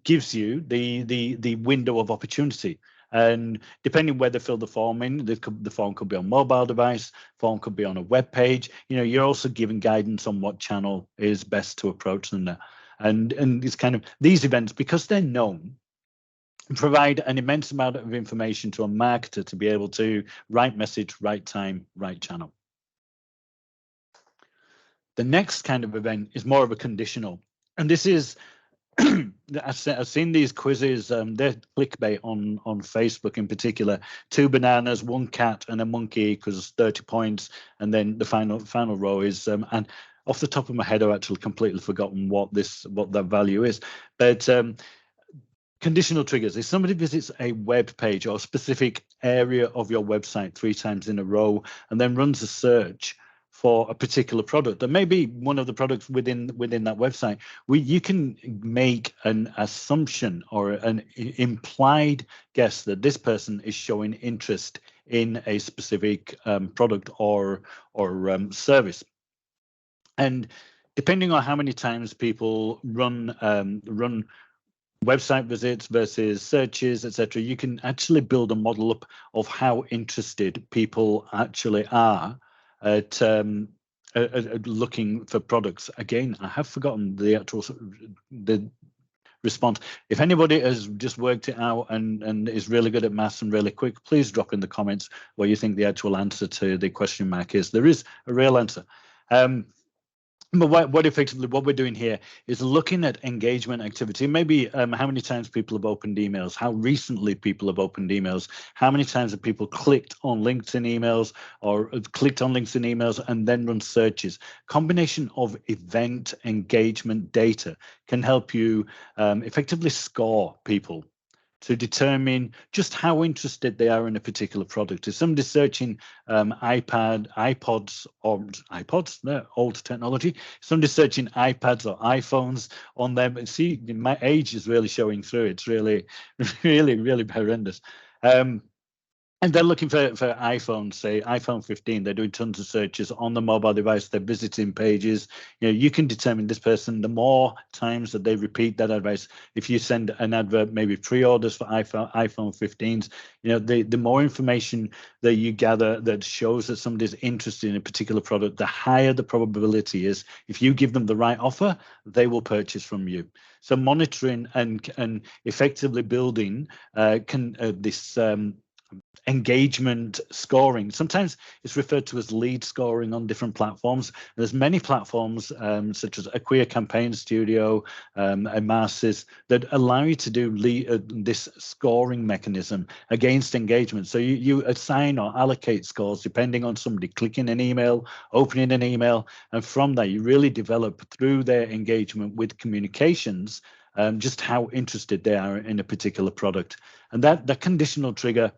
gives you the window of opportunity. And depending where they fill the form in, the form could be on mobile device, form could be on a web page. You're also giving guidance on what channel is best to approach them there. And it's kind of these events, because they're known, provide an immense amount of information to a marketer to be able to right message, right time, right channel. The next kind of event is more of a conditional. And this is, I've seen these quizzes, they're clickbait on Facebook in particular. 2 bananas, 1 cat and a monkey equals 30 points. And then the final row is, and off the top of my head, I've actually completely forgotten what that value is. But conditional triggers. If somebody visits a web page or a specific area of your website 3 times in a row and then runs a search for a particular product, that may be one of the products within that website, you can make an assumption or an implied guess that this person is showing interest in a specific product or service. And depending on how many times people run website visits versus searches, etc., you can actually build a model up of how interested people actually are at looking for products. Again, I have forgotten the respond. If anybody has just worked it out and is really good at maths and really quick, please drop in the comments what you think the actual answer to the question mark is. There is a real answer. But what effectively what we're doing here is looking at engagement activity, maybe how many times people have opened emails, how recently people have opened emails, how many times have people clicked on links in emails or clicked on links in emails and then run searches. Combination of event engagement data can help you effectively score people to determine just how interested they are in a particular product. If somebody's searching iPods, no, old technology, somebody's searching iPads or iPhones on them, see, my age is really showing through. It's really, really horrendous. And they're looking for iPhones, say iPhone 15. They're doing tons of searches on the mobile device. They're visiting pages. You can determine this person. The more times that they repeat that advice, if you send an advert, maybe pre-orders for iPhone 15s, the more information that you gather that shows that somebody's interested in a particular product, the higher the probability is. If you give them the right offer, they will purchase from you. So monitoring and effectively building this engagement scoring. Sometimes it's referred to as lead scoring on different platforms. There's many platforms such as Acquia Campaign Studio and Emarsys that allow you to do this scoring mechanism against engagement. So you assign or allocate scores depending on somebody clicking an email, opening an email, and from that you really develop through their engagement with communications just how interested they are in a particular product. And that conditional trigger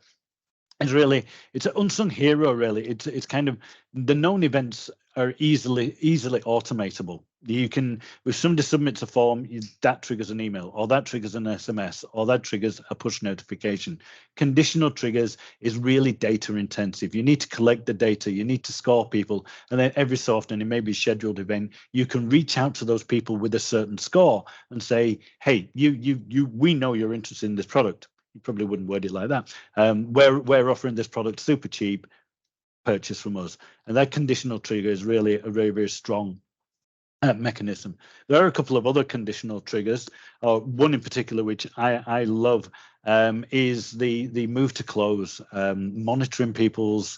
is really, it's an unsung hero, really. It's kind of, the known events are easily automatable. You can, if somebody submits a form, that triggers an email, or that triggers an SMS, or that triggers a push notification. Conditional triggers is really data intensive. You need to collect the data, you need to score people, and then every so often, it may be a scheduled event, you can reach out to those people with a certain score and say, hey, we know you're interested in this product. You probably wouldn't word it like that. We're offering this product super cheap, purchase from us. And that conditional trigger is really a very, very strong mechanism. There are a couple of other conditional triggers, one in particular which I love is the move to close, monitoring people's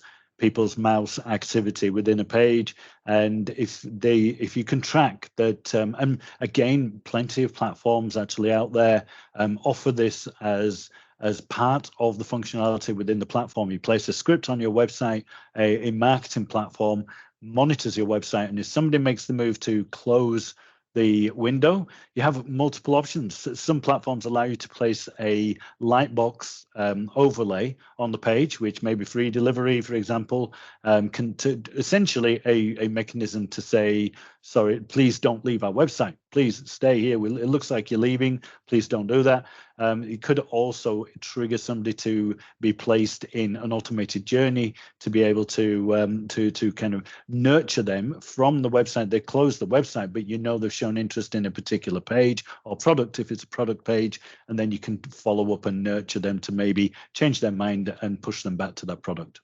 mouse activity within a page. And if you can track that, and again, plenty of platforms actually out there offer this as part of the functionality within the platform. You place a script on your website, a marketing platform monitors your website, and if somebody makes the move to close the window, you have multiple options. Some platforms allow you to place a lightbox overlay on the page, which may be free delivery, for example, essentially a mechanism to say, sorry, please don't leave our website. Please stay here. It looks like you're leaving. Please don't do that. It could also trigger somebody to be placed in an automated journey to be able to kind of nurture them from the website. They close the website, but they've shown interest in a particular page or product if it's a product page, and then you can follow up and nurture them to maybe change their mind and push them back to that product.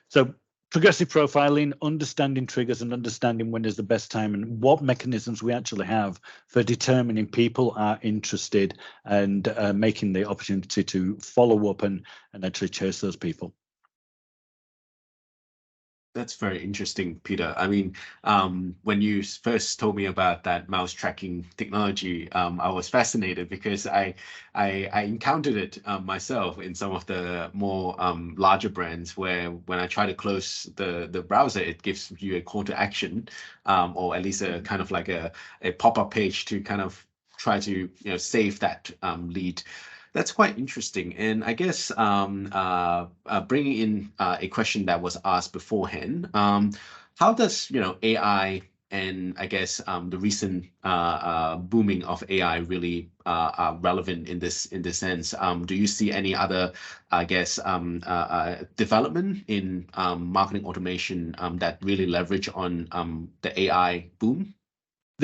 So progressive profiling, understanding triggers and understanding when is the best time and what mechanisms we actually have for determining people are interested and making the opportunity to follow up and actually chase those people. That's very interesting, Peter. I mean, when you first told me about that mouse tracking technology, I was fascinated because I encountered it myself in some of the more larger brands where when I try to close the browser, it gives you a call to action, or at least a kind of like a pop-up page to kind of try to save that lead. That's quite interesting. And I guess bringing in a question that was asked beforehand, how does AI and I guess the recent booming of AI really are relevant in this sense? Do you see any other, I guess, development in marketing automation that really leverage on the AI boom?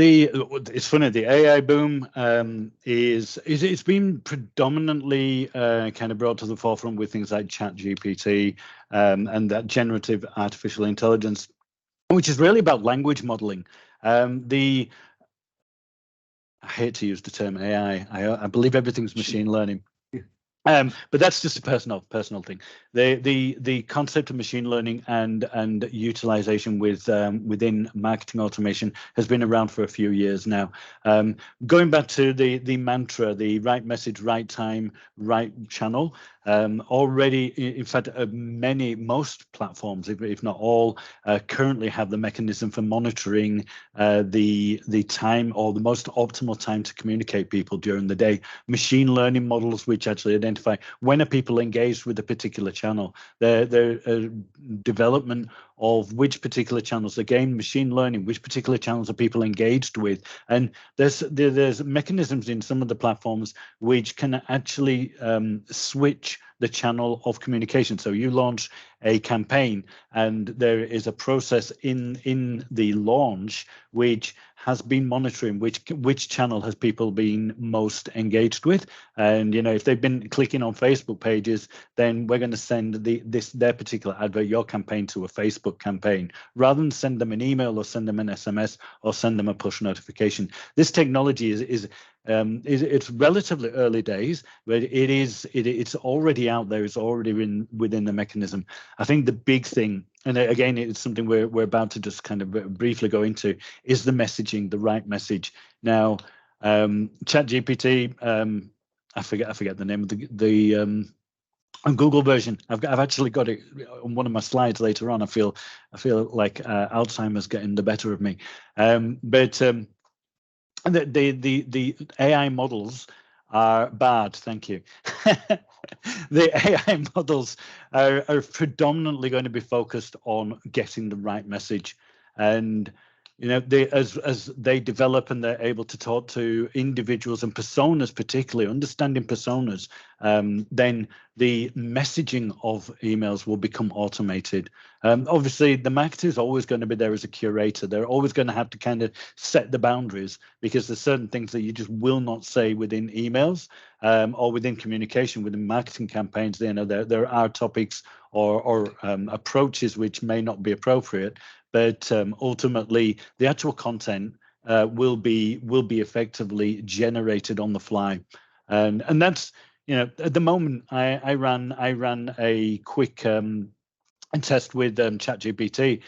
It's funny, the AI boom it's been predominantly kind of brought to the forefront with things like ChatGPT and that generative artificial intelligence, which is really about language modeling. I hate to use the term AI. I believe everything's machine learning. But that's just a personal thing. The concept of machine learning and utilization within marketing automation has been around for a few years now. Going back to the mantra, the right message, right time, right channel. Already, in fact, most platforms, if not all, currently have the mechanism for monitoring the time or the most optimal time to communicate people during the day. Machine learning models which actually identify when are people engaged with a particular channel. Their development of which particular channels, again, machine learning, which particular channels are people engaged with. And there's mechanisms in some of the platforms which can actually switch the channel of communication. So you launch a campaign and there is a process in the launch which has been monitoring which channel has people been most engaged with. And if they've been clicking on Facebook pages, then we're going to send their particular advert, your campaign, to a Facebook campaign rather than send them an email or send them an SMS or send them a push notification. This technology it's relatively early days, but it's already out there. It's already within the mechanism. I think the big thing, and again, it's something we're about to just kind of briefly go into, is the messaging, the right message. Now, ChatGPT, I forget the name of the Google version. I've actually got it on one of my slides later on. I feel like Alzheimer's getting the better of me, but the AI models are bad. Thank you. The AI models are predominantly going to be focused on getting the right message, and as they develop and they're able to talk to individuals and personas, particularly understanding personas, then the messaging of emails will become automated. Obviously, the marketer is always going to be there as a curator. They're always going to have to kind of set the boundaries, because there's certain things that you just will not say within emails or within communication, within marketing campaigns. There are topics or approaches which may not be appropriate, but ultimately the actual content will be effectively generated on the fly, and that's at the moment I ran a quick test with ChatGPT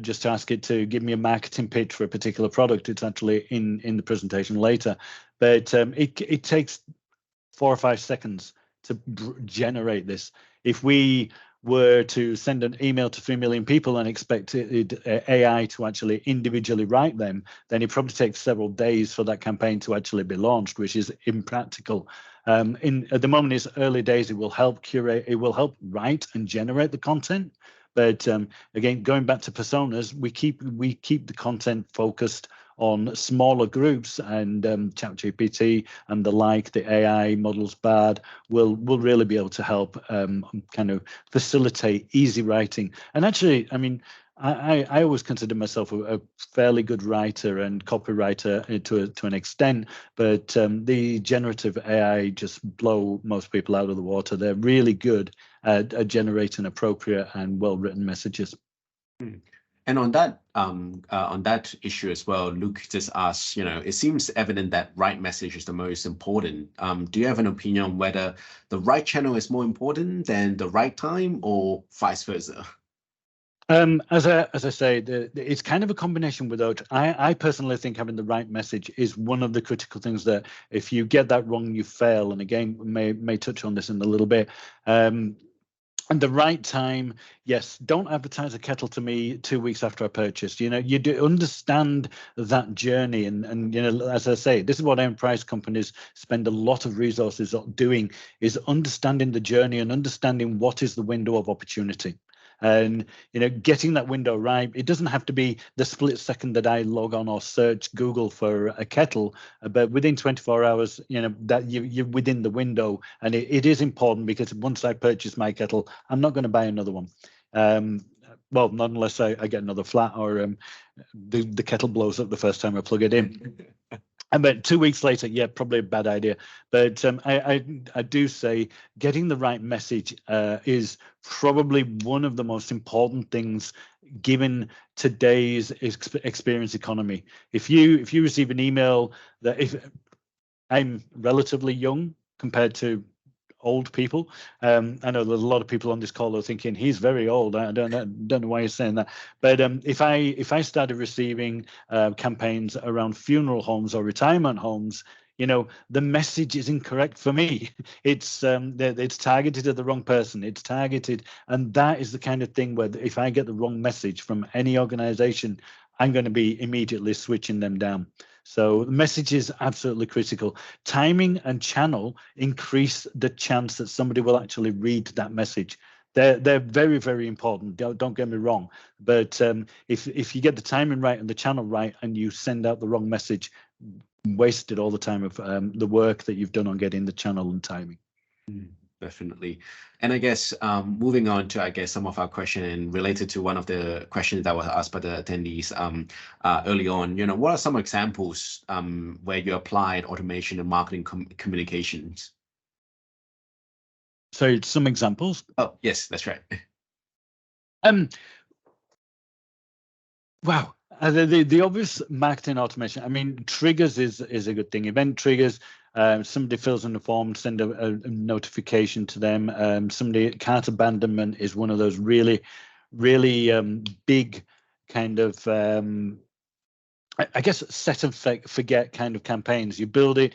just to ask it to give me a marketing pitch for a particular product. It's actually in the presentation later, but it takes 4 or 5 seconds to generate this. If we were to send an email to 3 million people and expect AI to actually individually write them, then it probably takes several days for that campaign to actually be launched, which is impractical. At the moment, it's early days. It will help curate, it will help write and generate the content. But again, going back to personas, we keep the content focused on smaller groups, and ChatGPT and the like, the AI models, BARD, will really be able to help kind of facilitate easy writing. And actually, I mean, I always consider myself a fairly good writer and copywriter to an extent, but the generative AI just blow most people out of the water. They're really good at generating appropriate and well-written messages. And on that issue as well, Luke just asks, it seems evident that right message is the most important. Do you have an opinion on whether the right channel is more important than the right time, or vice versa? As I say, it's kind of a combination without. I personally think having the right message is one of the critical things that if you get that wrong, you fail. And again, may touch on this in a little bit. And the right time, yes, don't advertise a kettle to me 2 weeks after I purchased. You do understand that journey. And as I say, this is what enterprise companies spend a lot of resources doing, is understanding the journey and understanding what is the window of opportunity. And getting that window right, it doesn't have to be the split second that I log on or search Google for a kettle, but within 24 hours, that you're within the window. And it is important, because once I purchase my kettle, I'm not going to buy another one. Well, not unless I get another flat, or the kettle blows up the first time I plug it in. And then 2 weeks later, yeah, probably a bad idea. But I do say getting the right message is probably one of the most important things given today's experience economy. If you receive an email that, if I'm relatively young compared to old people, I know there's a lot of people on this call are thinking he's very old. I don't know why you're saying that. But if I started receiving campaigns around funeral homes or retirement homes, the message is incorrect for me. It's targeted at the wrong person. It's targeted, and that is the kind of thing where if I get the wrong message from any organization, I'm going to be immediately switching them down. So the message is absolutely critical. Timing and channel increase the chance that somebody will actually read that message. They're very, very important. Don't get me wrong. But if you get the timing right and the channel right, and you send out the wrong message, wasted all the time of the work that you've done on getting the channel and timing. Definitely. And I guess moving on to, some of our question, and related to one of the questions that was asked by the attendees early on, what are some examples where you applied automation in marketing communications? So some examples? Oh, yes, that's right. Wow. The obvious marketing automation, I mean, triggers is a good thing. Event triggers, somebody fills in the form, send a notification to them. Cart abandonment is one of those really, really big kind of, I guess, set and forget kind of campaigns. You build it,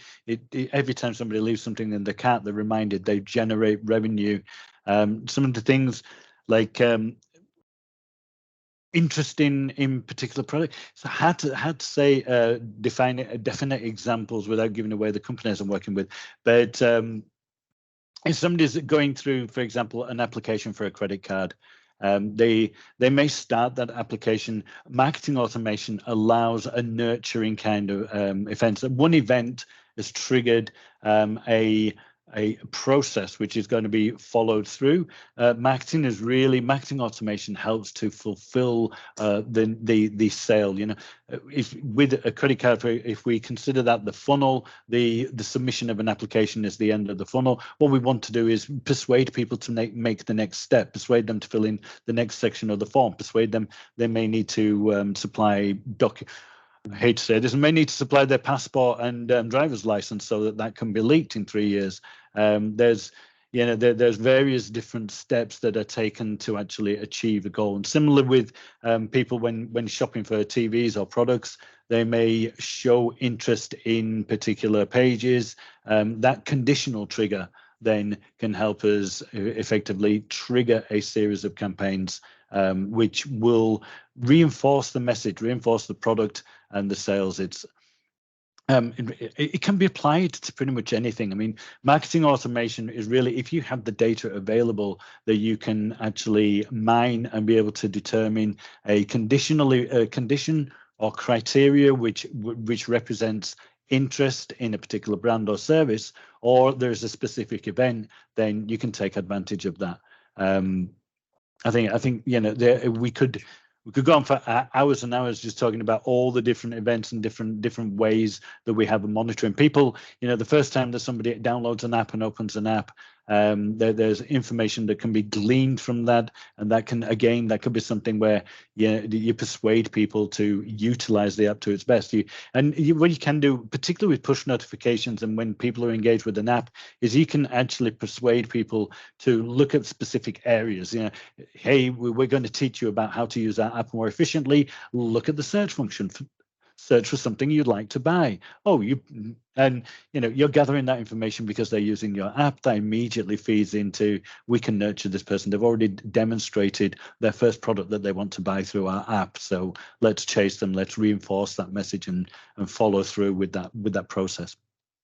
every time somebody leaves something in the cart, they're reminded, they generate revenue. Some of the things like interest in particular product. So had to say define definite examples without giving away the companies I'm working with. But if somebody's going through, for example, an application for a credit card, they may start that application. Marketing automation allows a nurturing kind of event. So one event has triggered a process which is going to be followed through. Marketing automation helps to fulfill the sale. If with a credit card, if we consider that the funnel, the submission of an application is the end of the funnel, what we want to do is persuade people to make the next step, persuade them to fill in the next section of the form, persuade them they may need to supply I hate to say this, may need to supply their passport and driver's license so that can be leaked in 3 years. There's various different steps that are taken to actually achieve a goal. And similar with people when shopping for TVs or products, they may show interest in particular pages. That conditional trigger then can help us effectively trigger a series of campaigns which will reinforce the message, reinforce the product and the sales. It can be applied to pretty much anything. I mean, marketing automation is really, if you have the data available that you can actually mine and be able to determine a condition or criteria which represents interest in a particular brand or service, or there's a specific event, then you can take advantage of that. I think we could go on for hours and hours just talking about all the different events and different ways that we have of monitoring people. The first time that somebody downloads an app and opens an app, there's information that can be gleaned from that, and that could be something where you persuade people to utilize the app to its best. What you can do, particularly with push notifications and when people are engaged with an app, is you can actually persuade people to look at specific areas. Hey, we're going to teach you about how to use our app more efficiently. Look at the search function. Search for something you'd like to buy. You're gathering that information because they're using your app. That immediately feeds into, we can nurture this person. They've already demonstrated their first product that they want to buy through our app. So let's chase them. Let's reinforce that message and follow through with that process.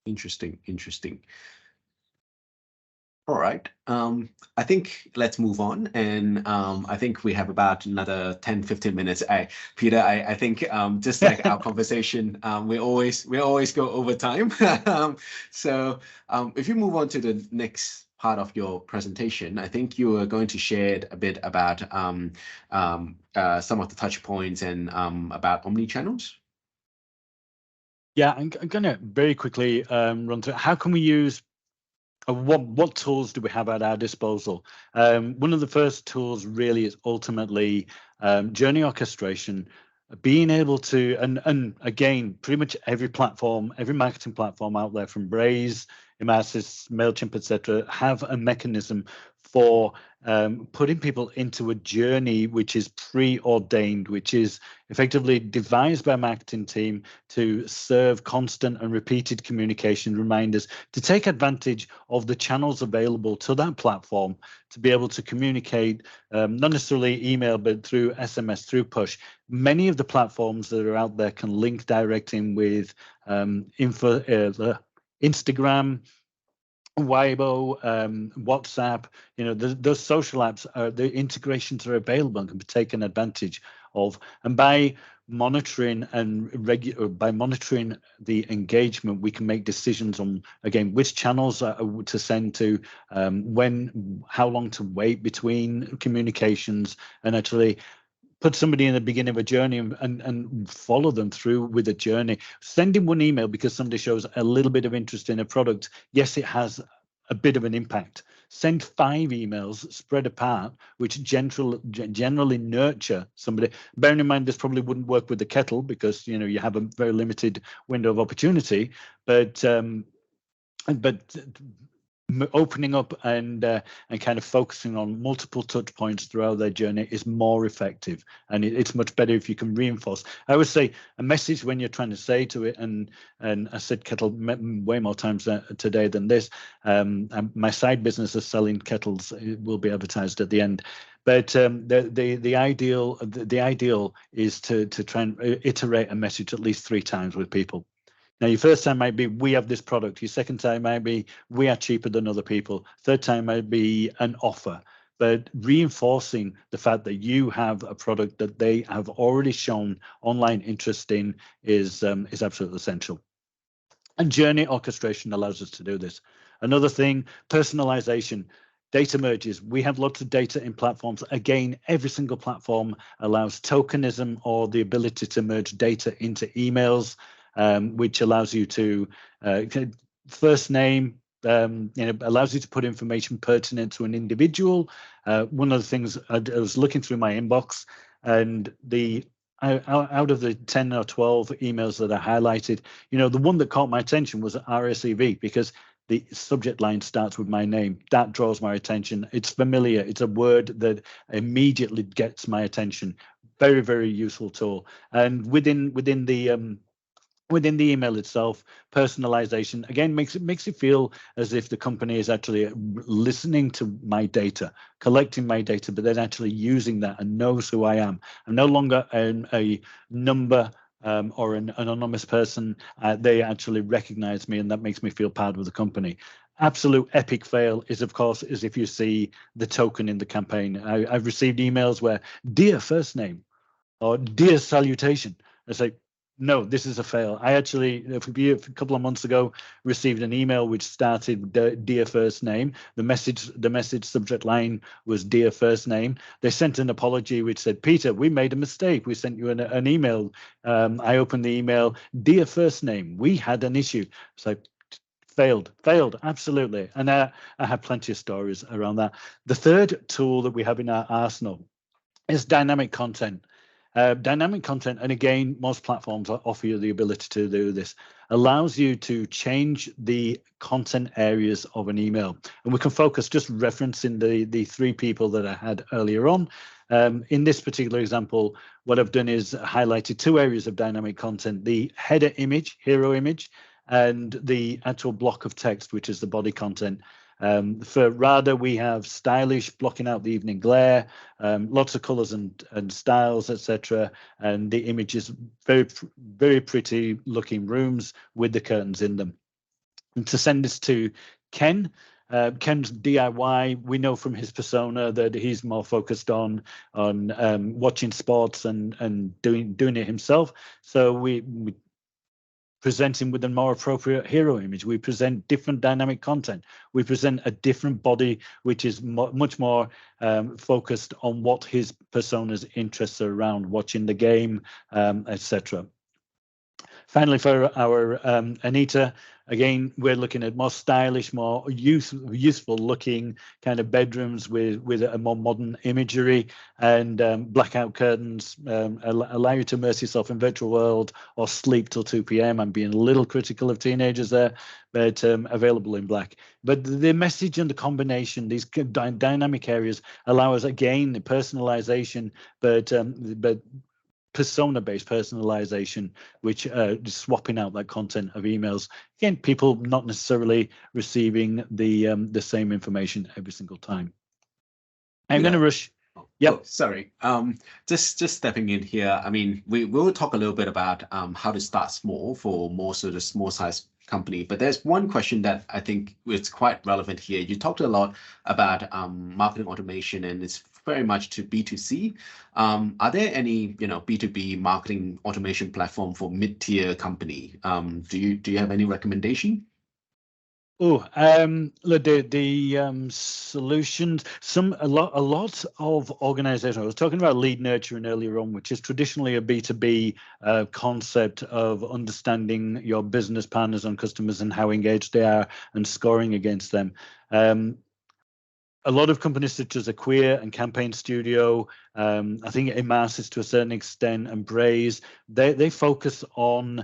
Interesting. All right. I think let's move on. And I think we have about another 10, 15 minutes. Peter, I think just like our conversation, we always go over time. So if you move on to the next part of your presentation, I think you are going to share a bit about some of the touch points and about omnichannels. Yeah, I'm going to very quickly run through how can we use what tools do we have at our disposal? One of the first tools really is ultimately journey orchestration, being able to, and again, pretty much every platform, every marketing platform out there, from Braze, Emarsys, MailChimp, etc., have a mechanism for putting people into a journey which is preordained, which is effectively devised by a marketing team to serve constant and repeated communication reminders, to take advantage of the channels available to that platform to be able to communicate, not necessarily email, but through SMS, through push. Many of the platforms that are out there can link direct in with Instagram, Weibo, WhatsApp. Those social apps, the integrations are available and can be taken advantage of. And by monitoring by monitoring the engagement, we can make decisions on, again, which channels to send to, how long to wait between communications, and actually put somebody in the beginning of a journey and follow them through with a journey. Sending one email because somebody shows a little bit of interest in a product, yes, it has a bit of an impact. Send 5 emails spread apart, which generally nurture somebody. Bearing in mind, this probably wouldn't work with the kettle because you have a very limited window of opportunity, but opening up and kind of focusing on multiple touch points throughout their journey is more effective, and it's much better if you can reinforce. I would say a message when you're trying to say to it, and I said kettle way more times today than this. My side business is selling kettles. It will be advertised at the end. But the ideal is to try and iterate a message at least 3 times with people. Now, your first time might be, we have this product. Your second time might be, we are cheaper than other people. Third time might be an offer. But reinforcing the fact that you have a product that they have already shown online interest in is absolutely essential. And journey orchestration allows us to do this. Another thing, personalization. Data merges. We have lots of data in platforms. Again, every single platform allows tokenism, or the ability to merge data into emails, which allows you to first name, allows you to put information pertinent to an individual. One of the things, I was looking through my inbox, and out of the 10 or 12 emails that I highlighted, the one that caught my attention was RSEV, because the subject line starts with my name. That draws my attention. It's familiar. It's a word that immediately gets my attention. Very, very useful tool. And within the email itself, personalization again makes it feel as if the company is actually listening to my data, collecting my data, but then actually using that and knows who I am. I'm no longer a number or an anonymous person. They actually recognize me, and that makes me feel part of the company. Absolute epic fail is, of course, is if you see the token in the campaign. I've received emails where, dear first name, or dear salutation. I say, no, this is a fail. I actually, a couple of months ago, received an email which started dear first name. The message subject line was dear first name. They sent an apology which said, Peter, we made a mistake. We sent you an email. I opened the email, dear first name. We had an issue. So failed, absolutely. And I have plenty of stories around that. The third tool that we have in our arsenal is dynamic content. Dynamic content, and again, most platforms offer you the ability to do this, allows you to change the content areas of an email. And we can focus, just referencing the 3 people that I had earlier on. In this particular example, what I've done is highlighted 2 areas of dynamic content: the header image, hero image, and the actual block of text, which is the body content. For RADA, we have stylish, blocking out the evening glare, lots of colors and styles, etc. And the image is very, very pretty looking rooms with the curtains in them. And to send this to Ken, Ken's DIY, we know from his persona that he's more focused on watching sports and doing it himself. So we present him with a more appropriate hero image. We present different dynamic content. We present a different body, which is much more focused on what his persona's interests are around, watching the game, etc. Finally, for our Anita, again, we're looking at more stylish, more useful looking kind of bedrooms with a more modern imagery, and blackout curtains allow you to immerse yourself in virtual world or sleep till 2 p.m. I'm being a little critical of teenagers there, but available in black. But the message and the combination, these dynamic areas allow us, again, personalization, but persona-based personalization, which swapping out that content of emails. Again, people not necessarily receiving the same information every single time. I'm going to rush. Yep. Oh, sorry. Just stepping in here. I mean, we will talk a little bit about how to start small for more sort of small size company. But there's one question that I think is quite relevant here. You talked a lot about marketing automation, and it's very much to B2C. Are there any B2B marketing automation platform for mid-tier company? Do you have any recommendation? Oh, the solutions. A lot of organizations. I was talking about lead nurturing earlier on, which is traditionally a B2B concept of understanding your business partners and customers and how engaged they are and scoring against them. A lot of companies such as Acquia and Campaign Studio, I think Emarsys to a certain extent, and Braze, they focus on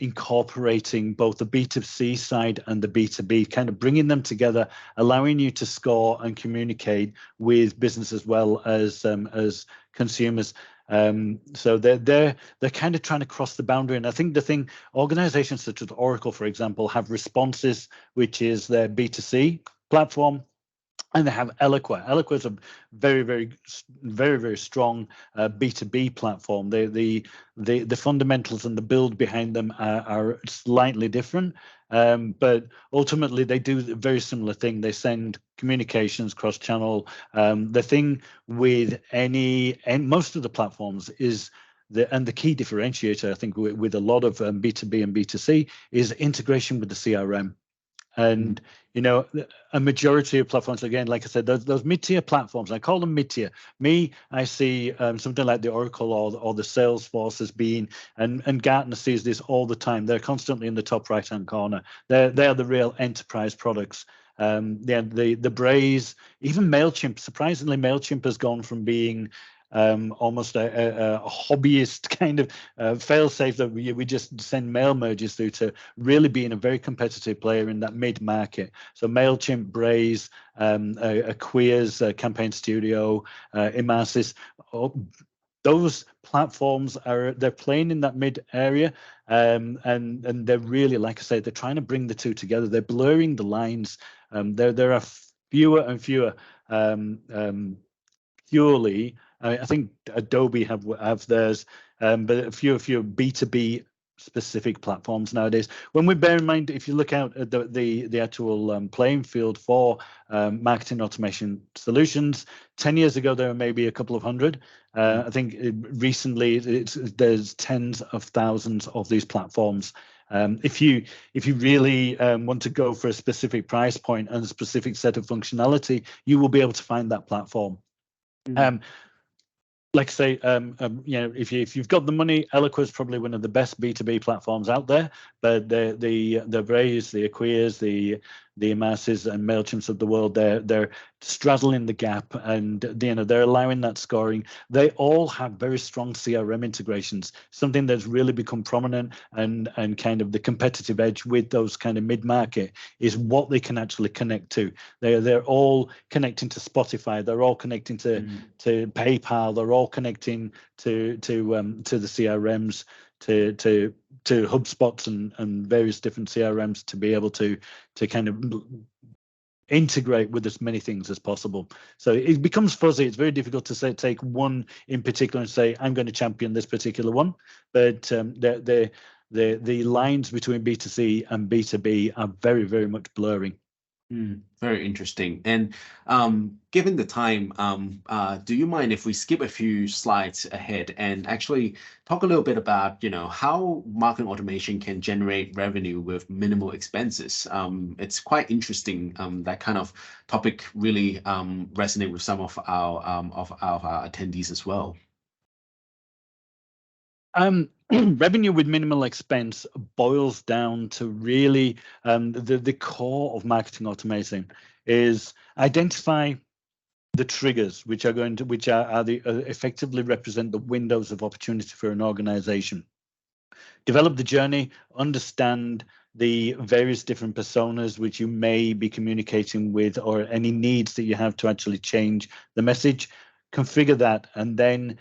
incorporating both the B2C side and the B2B, kind of bringing them together, allowing you to score and communicate with business as well as consumers. So they're kind of trying to cross the boundary. And I think organizations such as Oracle, for example, have Responses, which is their B2C platform. And they have Eloqua. Eloqua is a very, very, very, very strong B2B platform. The fundamentals and the build behind them are slightly different, but ultimately they do a very similar thing. They send communications cross-channel. The thing with most of the platforms is the key differentiator, I think, with a lot of B2B and B2C is integration with the CRM. And a majority of platforms, again, like I said, those mid-tier platforms, I call them mid-tier. I see something like the Oracle or the Salesforce as being, and Gartner sees this all the time. They're constantly in the top right-hand corner. They're the real enterprise products. The Braze, even MailChimp. Surprisingly, MailChimp has gone from being almost a hobbyist kind of fail-safe that we just send mail merges through to really being a very competitive player in that mid-market. So MailChimp, Braze, Acquia's Campaign Studio, Emarsys, those platforms they're playing in that mid area, and they're really, like I say, they're trying to bring the two together. They're blurring the lines. There are fewer and fewer purely. I think Adobe have theirs, but a few B2B specific platforms nowadays. When we bear in mind, if you look out at the actual playing field for marketing automation solutions, 10 years ago there were maybe a couple of hundred. I think recently there's tens of thousands of these platforms. If you really want to go for a specific price point and a specific set of functionality, you will be able to find that platform. Like I say, if you've got the money, Eloqua is probably one of the best B2B platforms out there. But the Braze, the Acquias, the Emarsys and MailChimps of the world, they're straddling the gap, and they're allowing that scoring. They all have very strong CRM integrations, something that's really become prominent, and kind of the competitive edge with those kind of mid-market is what they can actually connect to. They're all connecting to Spotify. They're all connecting to PayPal. They're all connecting to the CRMs, to HubSpots and various different CRMs to be able to kind of integrate with as many things as possible. So it becomes fuzzy. It's very difficult to take one in particular and say, I'm going to champion this particular one. But the lines between B2C and B2B are very, very much blurring. Very interesting. And given the time, do you mind if we skip a few slides ahead and actually talk a little bit about, how marketing automation can generate revenue with minimal expenses? It's quite interesting. That kind of topic really resonate with some of our attendees as well. revenue with minimal expense boils down to really the core of marketing automation is identify the triggers which are effectively represent the windows of opportunity for an organization. Develop the journey, understand the various different personas which you may be communicating with, or any needs that you have to actually change the message, configure that, and then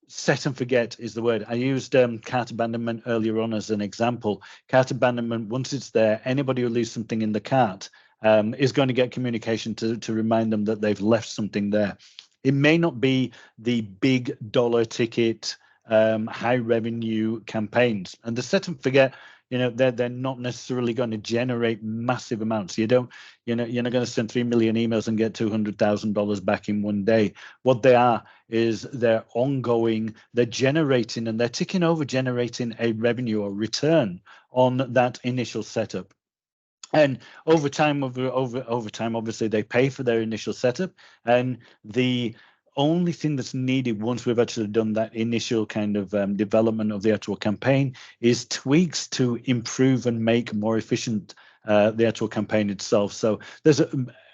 set and forget is the word. I used cart abandonment earlier on as an example. Cart abandonment, once it's there, anybody who leaves something in the cart is going to get communication to remind them that they've left something there. It may not be the big dollar ticket, high revenue campaigns, and the set and forget, they're not necessarily going to generate massive amounts. You're not going to send 3 million emails and get $200,000 back in one day. What they are is they're ongoing, they're generating, and they're ticking over, generating a revenue or return on that initial setup. And over time, obviously, they pay for their initial setup, and the only thing that's needed once we've actually done that initial kind of development of the actual campaign is tweaks to improve and make more efficient the actual campaign itself. So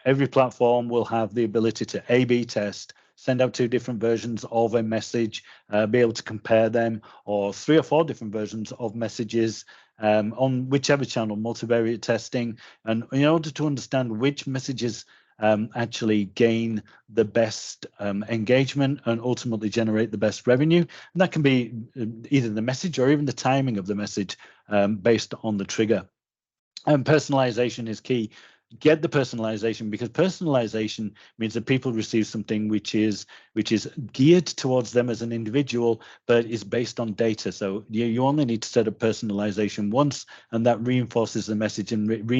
every platform will have the ability to A/B test, send out 2 different versions of a message, be able to compare them, or 3 or 4 different versions of messages on whichever channel, multivariate testing, and in order to understand which messages actually gain the best engagement and ultimately generate the best revenue. And that can be either the message or even the timing of the message based on the trigger. And personalization is key. Get the personalization, because personalization means that people receive something which is geared towards them as an individual, but is based on data. So you only need to set up personalization once, and that reinforces the message and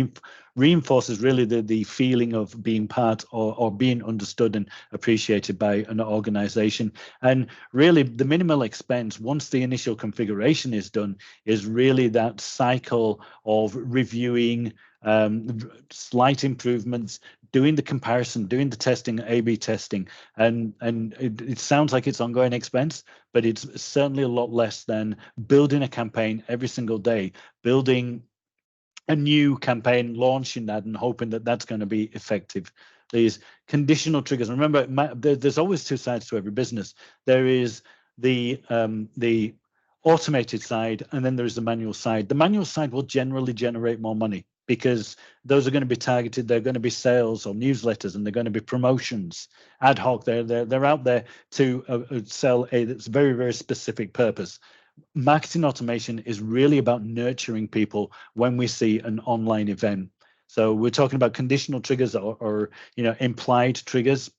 reinforces really the feeling of being part or being understood and appreciated by an organization. And really, the minimal expense, once the initial configuration is done, is really that cycle of reviewing, slight improvements, doing the comparison, doing the testing, A/B testing, and it sounds like it's ongoing expense, but it's certainly a lot less than building a campaign every single day, building a new campaign, launching that, and hoping that that's going to be effective. These conditional triggers. And remember, there's always 2 sides to every business. There is the automated side, and then there is the manual side. The manual side will generally generate more money, because those are going to be targeted. They're going to be sales or newsletters, and they're going to be promotions, ad hoc. They're out there to sell that's very, very specific purpose. Marketing automation is really about nurturing people when we see an online event. So we're talking about conditional triggers or implied triggers.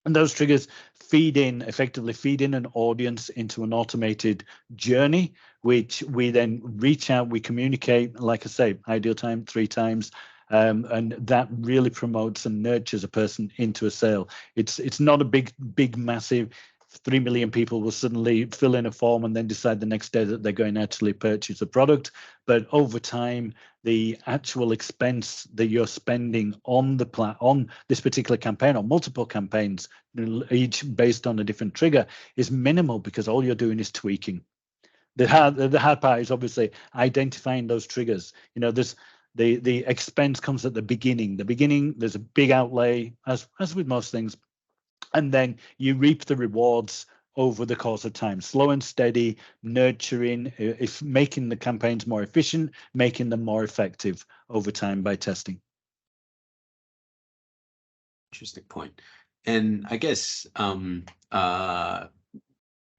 And those triggers effectively feed in an audience into an automated journey, which we then reach out, we communicate, like I say, ideal time 3 times, and that really promotes and nurtures a person into a sale. It's not a big, massive 3 million people will suddenly fill in a form and then decide the next day that they're going to actually purchase a product. But over time, the actual expense that you're spending on on this particular campaign or multiple campaigns, each based on a different trigger, is minimal, because all you're doing is tweaking. The hard part is obviously identifying those triggers. There's the expense comes at the beginning. There's a big outlay, as with most things. And then you reap the rewards over the course of time, slow and steady, nurturing, making the campaigns more efficient, making them more effective over time by testing. Interesting point. And I guess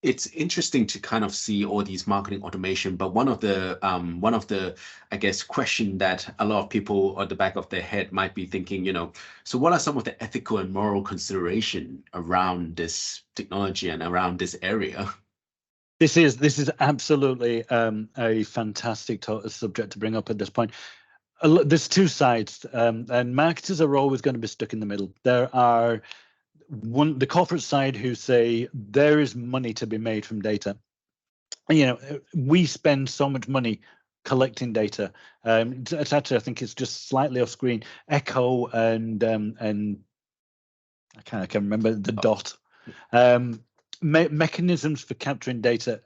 it's interesting to kind of see all these marketing automation, but one of the I guess question that a lot of people at the back of their head might be thinking, so what are some of the ethical and moral consideration around this technology and around this area? This is absolutely a fantastic subject to bring up at this point. There's 2 sides, and marketers are always going to be stuck in the middle. There are the corporate side who say there is money to be made from data. We spend so much money collecting data. It's actually, I think it's just slightly off screen. Echo and I can't remember the dot. Mechanisms for capturing data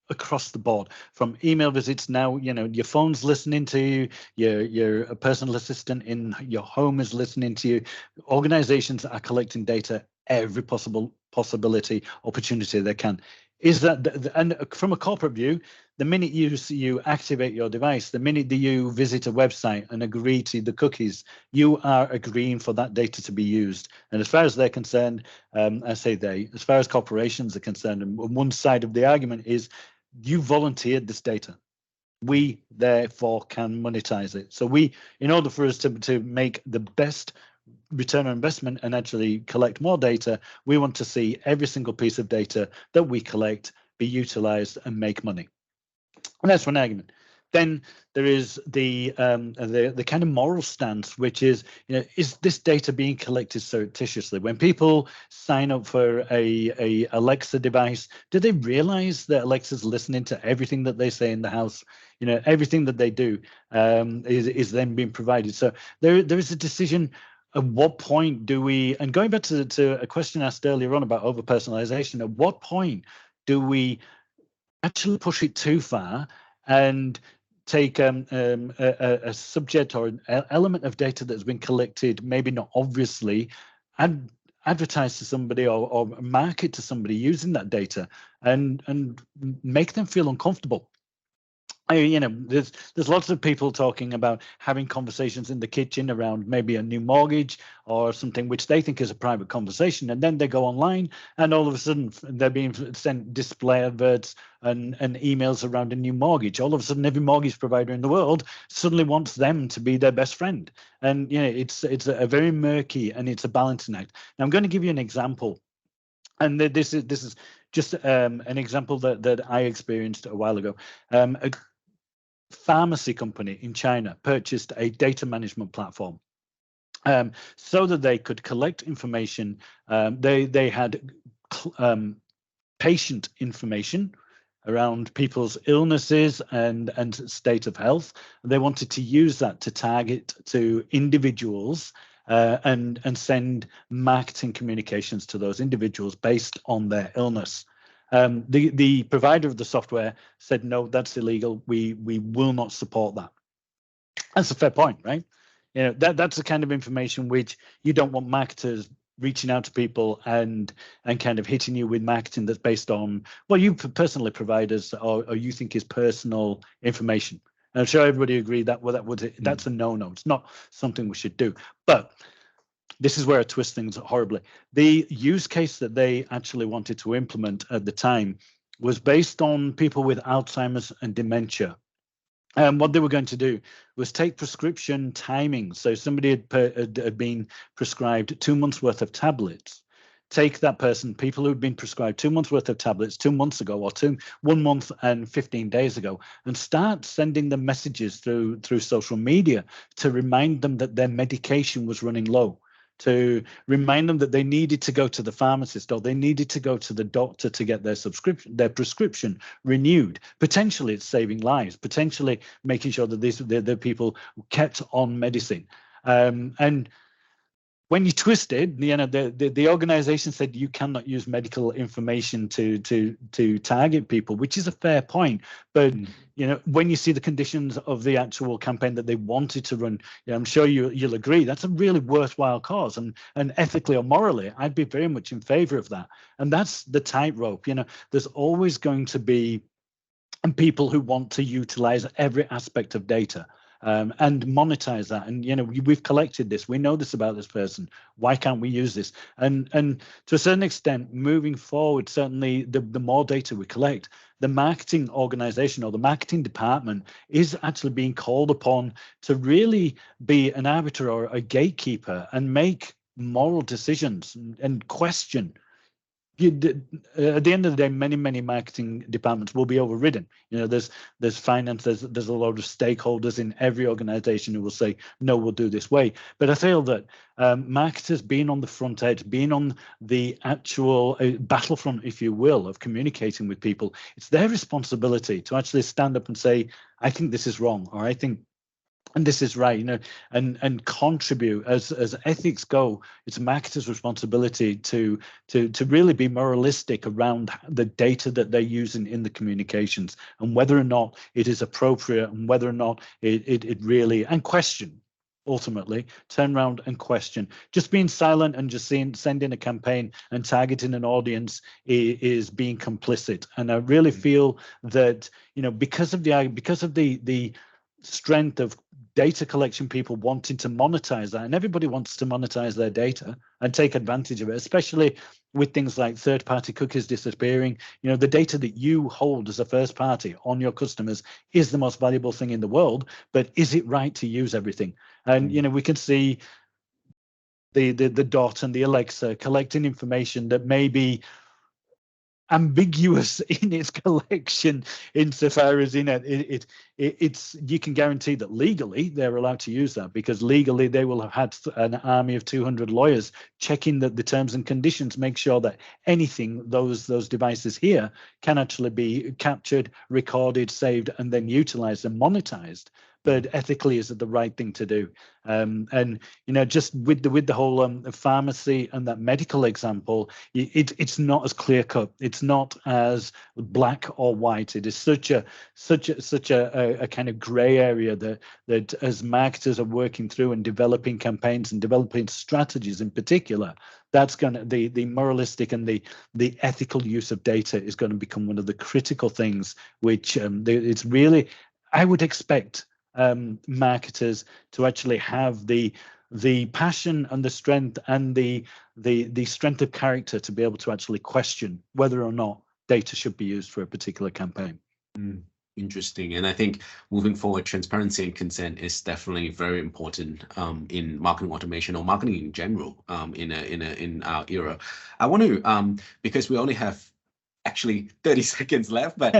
across the board, from email visits. Now, your phone's listening to you, your personal assistant in your home is listening to you. Organizations are collecting data every possibility, opportunity they can. Is that, and from a corporate view, the minute you activate your device, the minute that you visit a website and agree to the cookies, you are agreeing for that data to be used. And as far as they're concerned, as far as corporations are concerned, and one side of the argument is you volunteered this data. We therefore can monetize it. So in order for us to make the best return on investment and actually collect more data, we want to see every single piece of data that we collect be utilized and make money. And that's one argument. Then there is the kind of moral stance, which is, is this data being collected surreptitiously? When people sign up for a Alexa device, do they realize that Alexa's listening to everything that they say in the house? Everything that they do is then being provided. So there is a decision. At what point do we, and going back to a question asked earlier on about over-personalization, at what point do we actually push it too far and take a subject or an element of data that's been collected, maybe not obviously, and advertise to somebody or market to somebody using that data and make them feel uncomfortable? There's lots of people talking about having conversations in the kitchen around maybe a new mortgage or something which they think is a private conversation, and then they go online and all of a sudden they're being sent display adverts and emails around a new mortgage. All of a sudden, every mortgage provider in the world suddenly wants them to be their best friend, and it's a very murky, and it's a balancing act. Now I'm going to give you an example, and this is just an example that I experienced a while ago. A pharmacy company in China purchased a data management platform so that they could collect information. They had patient information around people's illnesses and state of health. They wanted to use that to target to individuals and send marketing communications to those individuals based on their illness. The provider of the software said, no, that's illegal. We will not support that. That's a fair point, right? That's the kind of information which you don't want marketers reaching out to people and kind of hitting you with marketing that's based on what you personally provide as or you think is personal information. And I'm sure everybody agree that that's a no-no. It's not something we should do. But this is where I twist things horribly. The use case that they actually wanted to implement at the time was based on people with Alzheimer's and dementia. And what they were going to do was take prescription timing. So somebody had been prescribed 2 months worth of tablets. Take that person, people who've been prescribed 2 months worth of tablets 2 months ago or 1 month and 15 days ago, and start sending them messages through social media to remind them that their medication was running low, to remind them that they needed to go to the pharmacist or they needed to go to the doctor to get their prescription renewed. Potentially it's saving lives, potentially making sure that the people kept on medicine. And when you twist it, the organization said you cannot use medical information to target people, which is a fair point. But when you see the conditions of the actual campaign that they wanted to run, I'm sure you'll agree that's a really worthwhile cause, and ethically or morally, I'd be very much in favor of that. And that's the tightrope. There's always going to be people who want to utilize every aspect of data. And monetize that, and we've collected this, we know this about this person, why can't we use this? And to a certain extent, moving forward, certainly the more data we collect, the marketing organization or the marketing department is actually being called upon to really be an arbiter or a gatekeeper and make moral decisions and question. At the end of the day, many marketing departments will be overridden. There's finance, there's a lot of stakeholders in every organization who will say, no, we'll do this way. But I feel that marketers being on the front edge, being on the actual battlefront, if you will, of communicating with people, it's their responsibility to actually stand up and say, I think this is wrong, or I think and this is right, and contribute as ethics go. It's a marketer's responsibility to really be moralistic around the data that they're using in the communications, and whether or not it is appropriate, and whether or not it really, and question. Ultimately, turn around and question. Just being silent and just sending a campaign and targeting an audience is being complicit. And I really feel that, because of the strength of data collection, people wanting to monetize that, and everybody wants to monetize their data and take advantage of it, especially with things like third-party cookies disappearing. The data that you hold as a first party on your customers is the most valuable thing in the world, but is it right to use everything? And we can see the Dot and the Alexa collecting information that may be ambiguous in its collection, insofar as it's you can guarantee that legally they're allowed to use that, because legally they will have had an army of 200 lawyers checking that the terms and conditions make sure that anything those devices here can actually be captured, recorded, saved, and then utilized and monetized. But ethically, is it the right thing to do? And just with the whole pharmacy and that medical example, it's not as clear cut. It's not as black or white. It is such a kind of gray area that as marketers are working through and developing campaigns and developing strategies in particular, that's going to the moralistic and the ethical use of data is going to become one of the critical things, which it's really, I would expect marketers to actually have the passion and the strength and the strength of character to be able to actually question whether or not data should be used for a particular campaign. Interesting. And I think moving forward, transparency and consent is definitely very important in marketing automation or marketing in general in our era. I want to because we only have actually 30 seconds left, but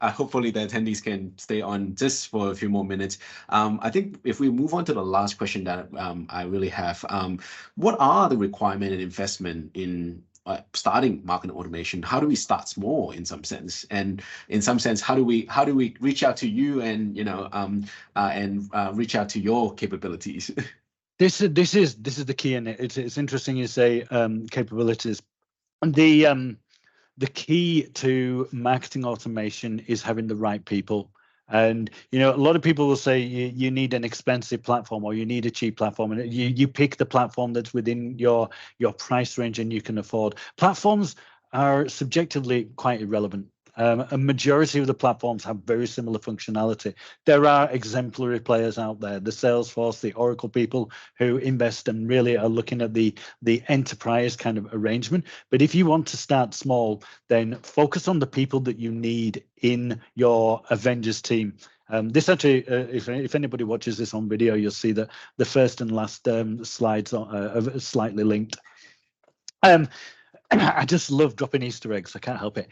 hopefully the attendees can stay on just for a few more minutes. I think if we move on to the last question that I really have, what are the requirement and investment in starting marketing automation? How do we start small in some sense? And in some sense, how do we reach out to you and reach out to your capabilities? This is the key in it. It's interesting you say capabilities. The key to marketing automation is having the right people. And a lot of people will say you need an expensive platform or you need a cheap platform, and you pick the platform that's within your price range and you can afford. Platforms are subjectively quite irrelevant. A majority of the platforms have very similar functionality. There are exemplary players out there, the Salesforce, the Oracle people who invest and really are looking at the enterprise kind of arrangement. But if you want to start small, then focus on the people that you need in your Avengers team. This actually, if anybody watches this on video, you'll see that the first and last slides are slightly linked. I just love dropping Easter eggs. I can't help it.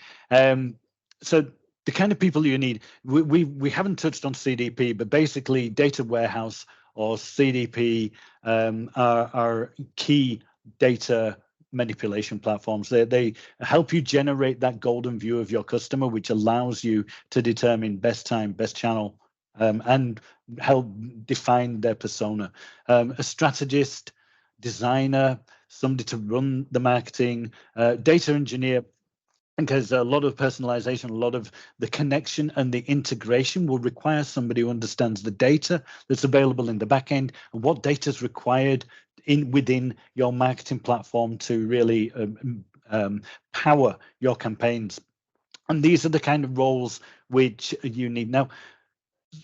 So the kind of people you need, we haven't touched on CDP, but basically data warehouse or CDP are key data manipulation platforms. They help you generate that golden view of your customer, which allows you to determine best time, best channel, and help define their persona. A strategist, designer, somebody to run the marketing, data engineer, because a lot of personalization, a lot of the connection and the integration will require somebody who understands the data that's available in the back end and what data is required within your marketing platform to really power your campaigns. And these are the kind of roles which you need. Now,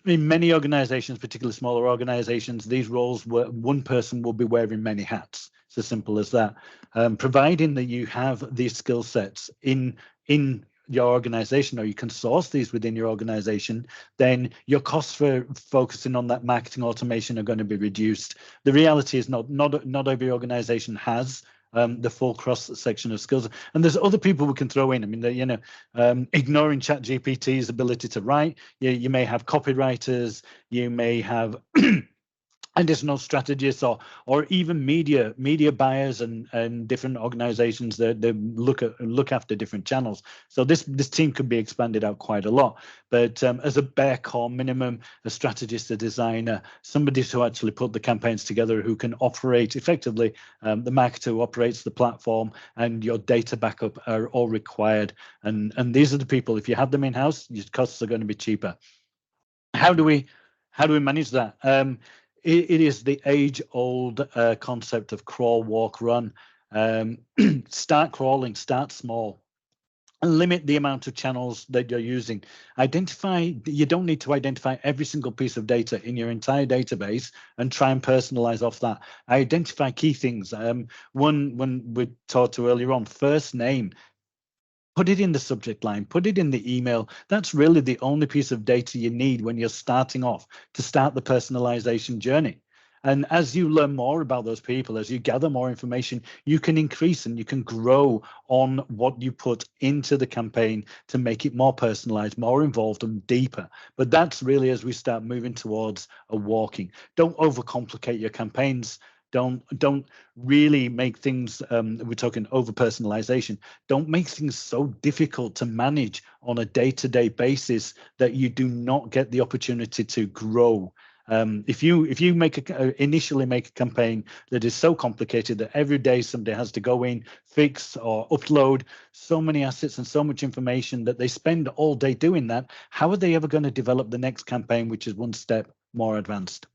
in many organizations, particularly smaller organizations, these roles where one person will be wearing many hats. It's as simple as that. Providing that you have these skill sets in your organization, or you can source these within your organization, then your costs for focusing on that marketing automation are going to be reduced. The reality is not every organization has the full cross section of skills, and there's other people we can throw in. I mean, ignoring ChatGPT's ability to write, you may have copywriters, you may have additional strategists or even media buyers and different organizations that look after different channels. So this team could be expanded out quite a lot. But as a bare core minimum, a strategist, a designer, somebody to actually put the campaigns together who can operate effectively, the marketer who operates the platform, and your data backup are all required. And these are the people, if you have them in-house, your costs are going to be cheaper. How do we manage that? It is the age-old concept of crawl, walk, run. Start crawling, start small, and limit the amount of channels that you're using. You don't need to identify every single piece of data in your entire database and try and personalize off that. Identify key things. When we talked to earlier on, first name. Put it in the subject line, put it in the email. That's really the only piece of data you need when you're starting off to start the personalization journey. And as you learn more about those people, as you gather more information, you can increase and you can grow on what you put into the campaign to make it more personalized, more involved and deeper. But that's really as we start moving towards a walking. Don't overcomplicate your campaigns. Don't really make things, we're talking over personalization, don't make things so difficult to manage on a day-to-day basis that you do not get the opportunity to grow. If you initially make a campaign that is so complicated that every day somebody has to go in, fix or upload so many assets and so much information that they spend all day doing that, how are they ever going to develop the next campaign, which is one step more advanced?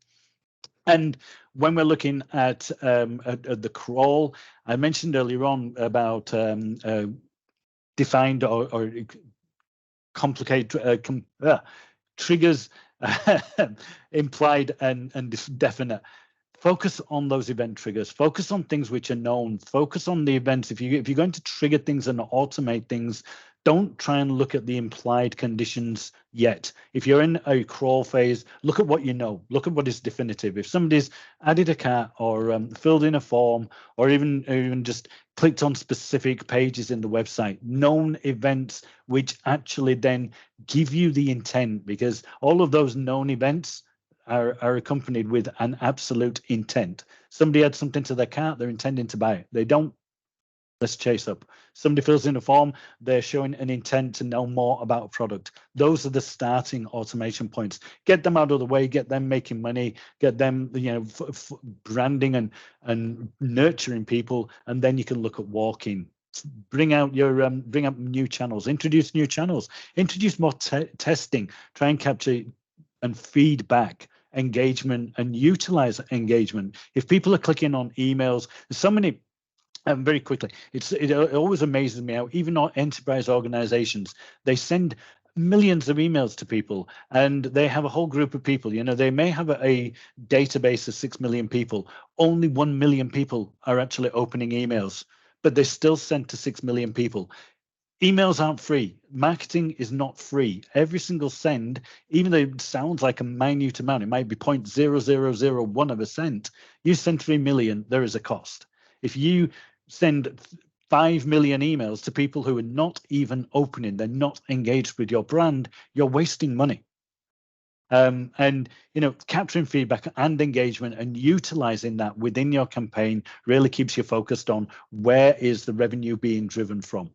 And when we're looking at the crawl, I mentioned earlier on about defined or complicated triggers, implied and definite. Focus on those event triggers. Focus on things which are known. Focus on the events. If you're going to trigger things and automate things, don't try and look at the implied conditions yet. If you're in a crawl phase, look at what you know. Look at what is definitive. If somebody's added a cart or filled in a form or even just clicked on specific pages in the website, known events which actually then give you the intent, because all of those known events are accompanied with an absolute intent. Somebody adds something to their cart, they're intending to buy it. They don't. Let's chase up. Somebody fills in a form, they're showing an intent to know more about a product. Those are the starting automation points. Get them out of the way, get them making money, get them, branding and nurturing people, and then you can look at walking. Bring out new channels, introduce new channels, introduce more testing, try and capture and feedback engagement and utilize engagement. If people are clicking on emails, there's so many. Very quickly, it always amazes me how even our enterprise organizations, they send millions of emails to people, and they have a whole group of people. They may have a database of 6 million people. Only 1 million people are actually opening emails, but they're still sent to 6 million people. Emails aren't free. Marketing is not free. Every single send, even though it sounds like a minute amount, it might be 0.0001 of a cent. You send 3 million, there is a cost. If you send 5 million emails to people who are not even opening, they're not engaged with your brand, you're wasting money. And capturing feedback and engagement and utilizing that within your campaign really keeps you focused on where is the revenue being driven from.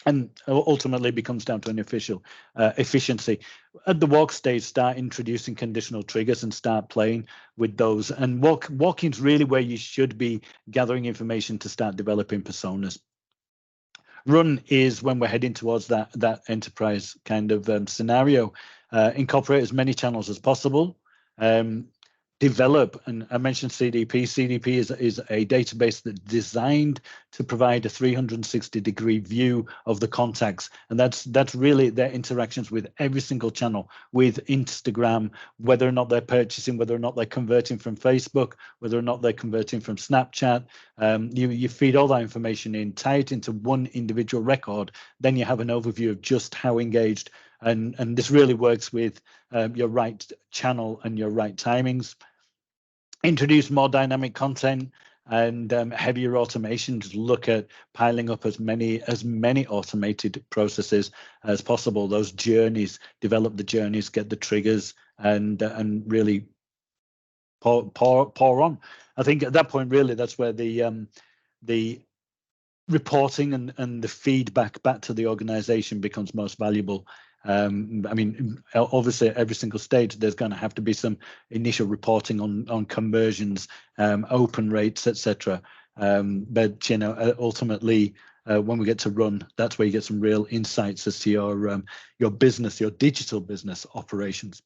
And ultimately becomes down to an efficiency. At the walk stage, start introducing conditional triggers and start playing with those. And walking is really where you should be gathering information to start developing personas. Run is when we're heading towards that enterprise kind of scenario. Incorporate as many channels as possible. Develop, and I mentioned CDP. CDP is a database that's designed to provide a 360-degree view of the contacts, and that's really their interactions with every single channel, with Instagram, whether or not they're purchasing, whether or not they're converting from Facebook, whether or not they're converting from Snapchat. You feed all that information in, tie it into one individual record, then you have an overview of just how engaged. And this really works with your right channel and your right timings. Introduce more dynamic content and heavier automation. Just look at piling up as many automated processes as possible. Those journeys, develop the journeys, get the triggers, and really pour on. I think at that point, really, that's where the reporting and the feedback back to the organization becomes most valuable. I mean, obviously, at every single stage, there's going to have to be some initial reporting on conversions, open rates, etc. But you know, ultimately, when we get to run, that's where you get some real insights as to your business, your digital business operations.